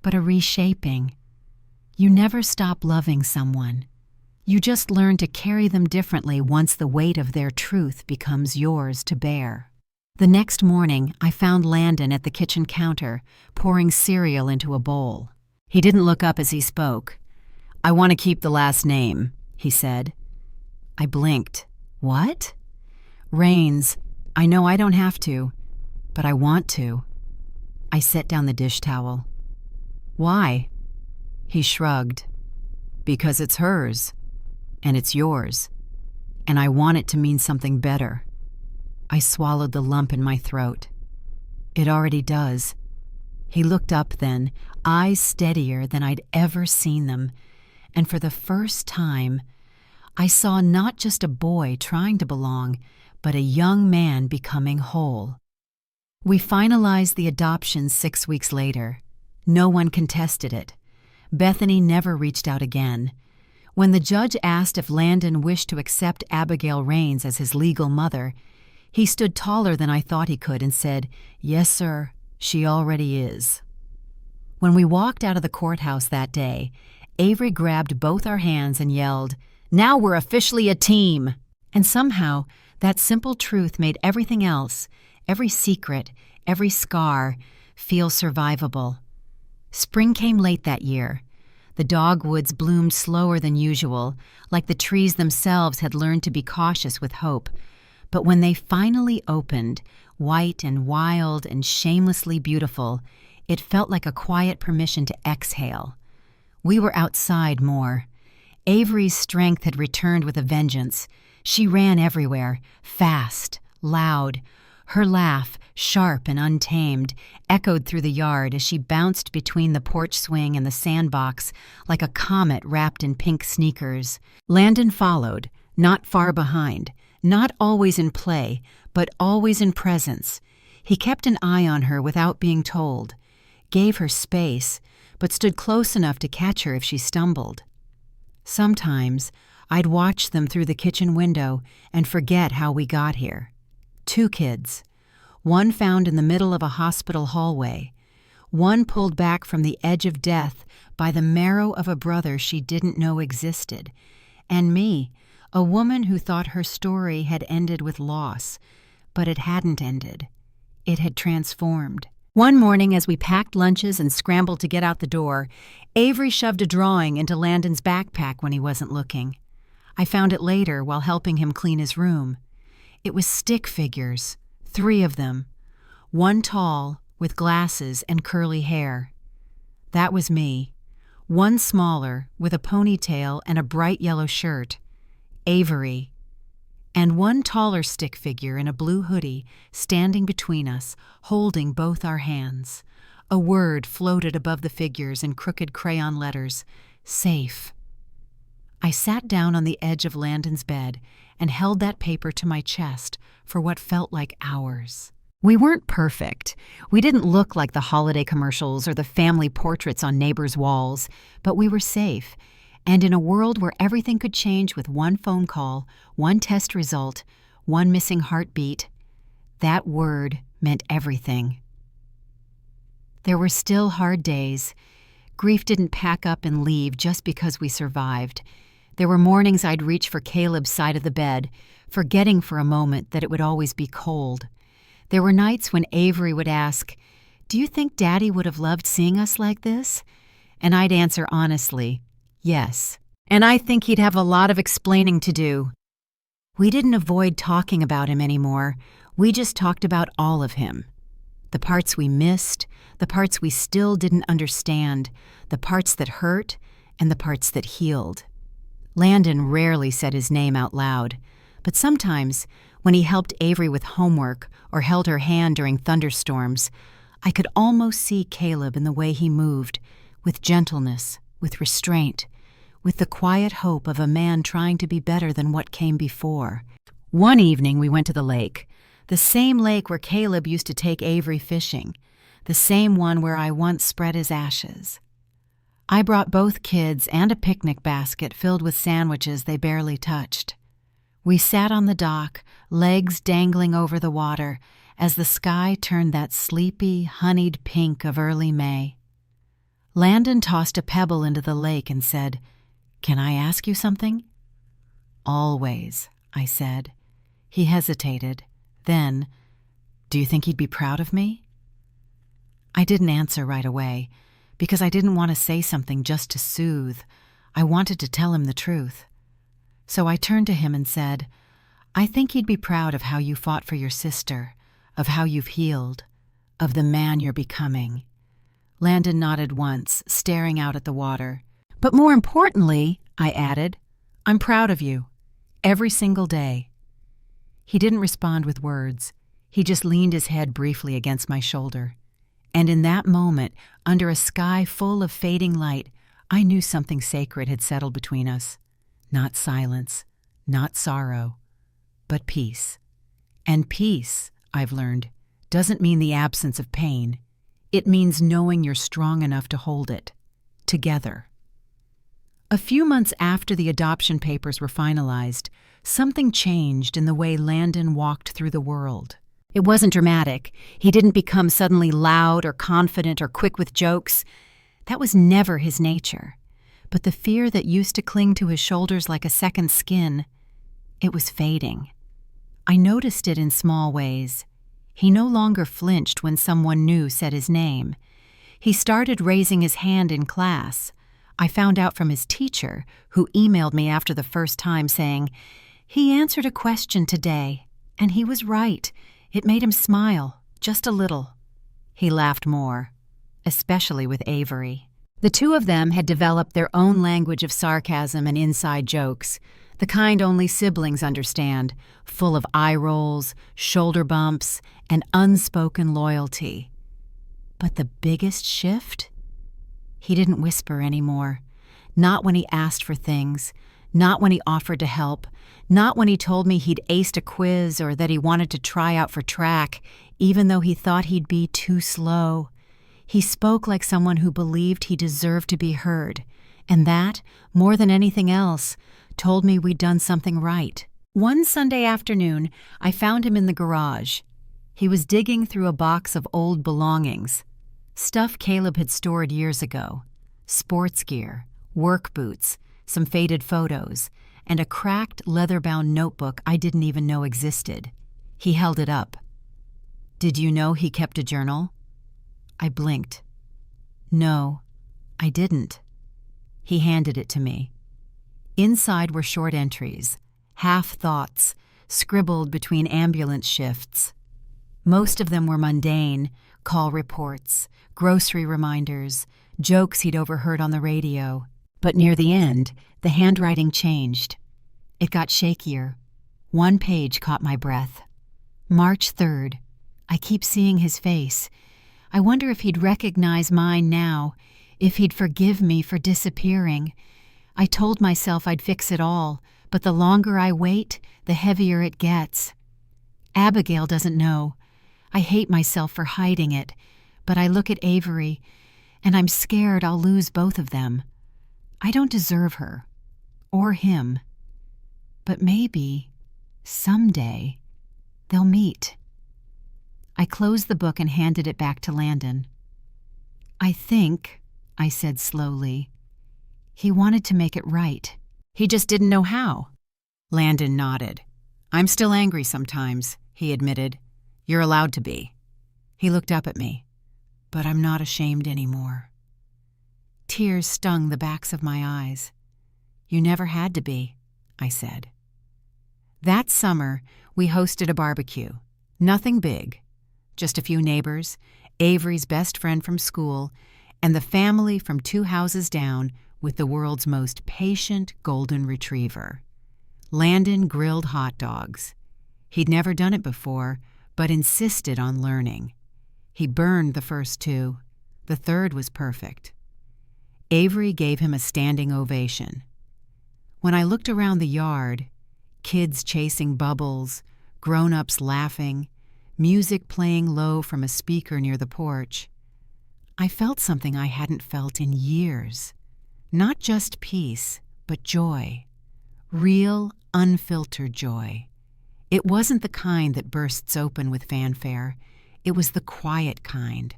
Speaker 1: but a reshaping. You never stop loving someone. You just learn to carry them differently once the weight of their truth becomes yours to bear. The next morning, I found Landon at the kitchen counter, pouring cereal into a bowl. He didn't look up as he spoke. "I want to keep the last name," he said. I blinked. "What?" "Rains. I know I don't have to, but I want to." I set down the dish towel. "Why?" He shrugged. "Because it's hers, and it's yours, and I want it to mean something better." I swallowed the lump in my throat. "It already does." He looked up then, eyes steadier than I'd ever seen them, and for the first time, I saw not just a boy trying to belong, but a young man becoming whole. We finalized the adoption 6 weeks later. No one contested it. Bethany never reached out again. When the judge asked if Landon wished to accept Abigail Rains as his legal mother, he stood taller than I thought he could and said, "Yes, sir, she already is." When we walked out of the courthouse that day, Avery grabbed both our hands and yelled, "Now we're officially a team!" And somehow, that simple truth made everything else, every secret, every scar, feel survivable. Spring came late that year. The dogwoods bloomed slower than usual, like the trees themselves had learned to be cautious with hope. But when they finally opened, white and wild and shamelessly beautiful, it felt like a quiet permission to exhale. We were outside more. Avery's strength had returned with a vengeance. She ran everywhere, fast, loud. Her laugh, sharp and untamed, echoed through the yard as she bounced between the porch swing and the sandbox like a comet wrapped in pink sneakers. Landon followed, not far behind, not always in play, but always in presence. He kept an eye on her without being told, gave her space, but stood close enough to catch her if she stumbled. Sometimes I'd watch them through the kitchen window and forget how we got here. 2 kids, one found in the middle of a hospital hallway, one pulled back from the edge of death by the marrow of a brother she didn't know existed, and me, a woman who thought her story had ended with loss, but it hadn't ended. It had transformed. One morning, as we packed lunches and scrambled to get out the door, Avery shoved a drawing into Landon's backpack when he wasn't looking. I found it later while helping him clean his room. It was stick figures, 3 of them, one tall, with glasses and curly hair. That was me. One smaller, with a ponytail and a bright yellow shirt, Avery. And one taller stick figure in a blue hoodie standing between us, holding both our hands. A word floated above the figures in crooked crayon letters, safe. I sat down on the edge of Landon's bed and held that paper to my chest for what felt like hours. We weren't perfect. We didn't look like the holiday commercials or the family portraits on neighbors' walls, but we were safe. And in a world where everything could change with one phone call, one test result, one missing heartbeat, that word meant everything. There were still hard days. Grief didn't pack up and leave just because we survived. There were mornings I'd reach for Caleb's side of the bed, forgetting for a moment that it would always be cold. There were nights when Avery would ask, "Do you think Daddy would have loved seeing us like this?" And I'd answer honestly, yes. And I think he'd have a lot of explaining to do. We didn't avoid talking about him anymore. We just talked about all of him. The parts we missed, the parts we still didn't understand, the parts that hurt, and the parts that healed. Landon rarely said his name out loud, but sometimes, when he helped Avery with homework or held her hand during thunderstorms, I could almost see Caleb in the way he moved, with gentleness, with restraint, with the quiet hope of a man trying to be better than what came before. One evening we went to the lake, the same lake where Caleb used to take Avery fishing, the same one where I once spread his ashes. I brought both kids and a picnic basket filled with sandwiches they barely touched. We sat on the dock, legs dangling over the water, as the sky turned that sleepy, honeyed pink of early May. Landon tossed a pebble into the lake and said, "Can I ask you something?" "Always," I said. He hesitated. Then, "Do you think he'd be proud of me?" I didn't answer right away, because I didn't want to say something just to soothe. I wanted to tell him the truth. So I turned to him and said, "I think he'd be proud of how you fought for your sister, of how you've healed, of the man you're becoming." Landon nodded once, staring out at the water. "But more importantly," I added, "I'm proud of you, every single day." He didn't respond with words. He just leaned his head briefly against my shoulder. And in that moment, under a sky full of fading light, I knew something sacred had settled between us. Not silence, not sorrow, but peace. And peace, I've learned, doesn't mean the absence of pain. It means knowing you're strong enough to hold it, together. A few months after the adoption papers were finalized, something changed in the way Landon walked through the world. It wasn't dramatic. He didn't become suddenly loud or confident or quick with jokes. That was never his nature. But the fear that used to cling to his shoulders like a second skin, It was fading. I noticed it in small ways. He no longer flinched when someone new said his name. He started raising his hand in class. I found out from his teacher, who emailed me after the first time saying, "He answered a question today, and he was right. It made him smile, just a little." He laughed more, especially with Avery. The two of them had developed their own language of sarcasm and inside jokes, the kind only siblings understand, full of eye rolls, shoulder bumps, and unspoken loyalty. But the biggest shift? He didn't whisper anymore. Not when he asked for things, not when he offered to help, not when he told me he'd aced a quiz or that he wanted to try out for track, even though he thought he'd be too slow. He spoke like someone who believed he deserved to be heard, and that, more than anything else, told me we'd done something right. One Sunday afternoon, I found him in the garage. He was digging through a box of old belongings, stuff Caleb had stored years ago, sports gear, work boots, some faded photos, and a cracked leather-bound notebook I didn't even know existed. He held it up. "Did you know he kept a journal?" I blinked. "No, I didn't." He handed it to me. Inside were short entries, half-thoughts, scribbled between ambulance shifts. Most of them were mundane, call reports, grocery reminders, jokes he'd overheard on the radio. But near the end, the handwriting changed. It got shakier. One page caught my breath. March 3rd. I keep seeing his face. I wonder if he'd recognize mine now, if he'd forgive me for disappearing. I told myself I'd fix it all, but the longer I wait, the heavier it gets. Abigail doesn't know. I hate myself for hiding it, but I look at Avery, and I'm scared I'll lose both of them. I don't deserve her, or him. But maybe, someday, they'll meet. I closed the book and handed it back to Landon. "I think," I said slowly, "he wanted to make it right. He just didn't know how." Landon nodded. "I'm still angry sometimes," he admitted. "You're allowed to be." He looked up at me. "But I'm not ashamed anymore." Tears stung the backs of my eyes. "You never had to be," I said. That summer, we hosted a barbecue. Nothing big. Just a few neighbors, Avery's best friend from school, and the family from 2 houses down with the world's most patient golden retriever. Landon grilled hot dogs. He'd never done it before, but insisted on learning. He burned the first 2. The third was perfect. Avery gave him a standing ovation. When I looked around the yard, kids chasing bubbles, grown-ups laughing, music playing low from a speaker near the porch, I felt something I hadn't felt in years. Not just peace, but joy. Real, unfiltered joy. It wasn't the kind that bursts open with fanfare. It was the quiet kind.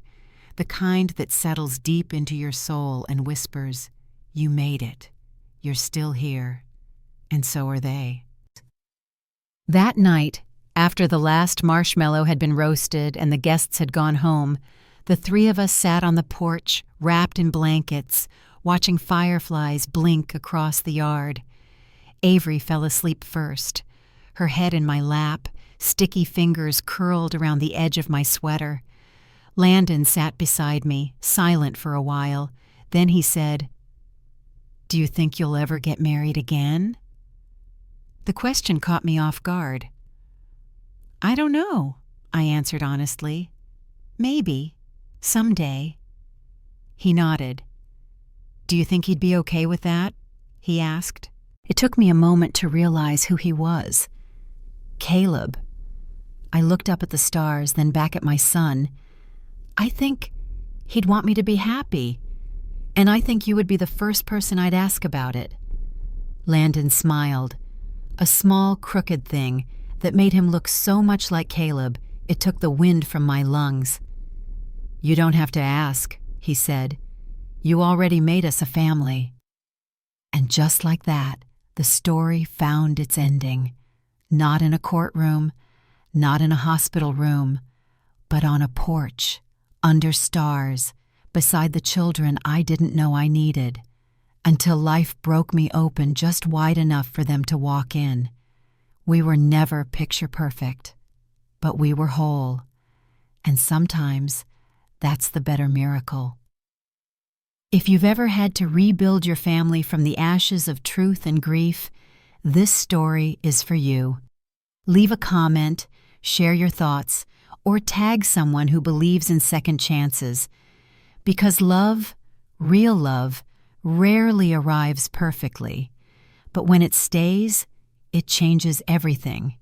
Speaker 1: The kind that settles deep into your soul and whispers, "You made it. You're still here." And so are they. That night, after the last marshmallow had been roasted and the guests had gone home, the 3 of us sat on the porch, wrapped in blankets, watching fireflies blink across the yard. Avery fell asleep first, her head in my lap, sticky fingers curled around the edge of my sweater. Landon sat beside me, silent for a while. Then he said, "Do you think you'll ever get married again?" The question caught me off guard. "I don't know," I answered honestly. "Maybe. Someday." He nodded. "Do you think he'd be okay with that?" he asked. It took me a moment to realize who he was. Caleb. I looked up at the stars, then back at my son. "I think he'd want me to be happy, and I think you would be the first person I'd ask about it." Landon smiled, a small, crooked thing that made him look so much like Caleb it took the wind from my lungs. "You don't have to ask," he said. "You already made us a family." And just like that, the story found its ending. Not in a courtroom, not in a hospital room, but on a porch, under stars, beside the children I didn't know I needed, until life broke me open just wide enough for them to walk in. We were never picture perfect, but we were whole, and sometimes that's the better miracle. If you've ever had to rebuild your family from the ashes of truth and grief, this story is for you. Leave a comment, share your thoughts, or tag someone who believes in second chances. Because love, real love, rarely arrives perfectly. But when it stays, it changes everything.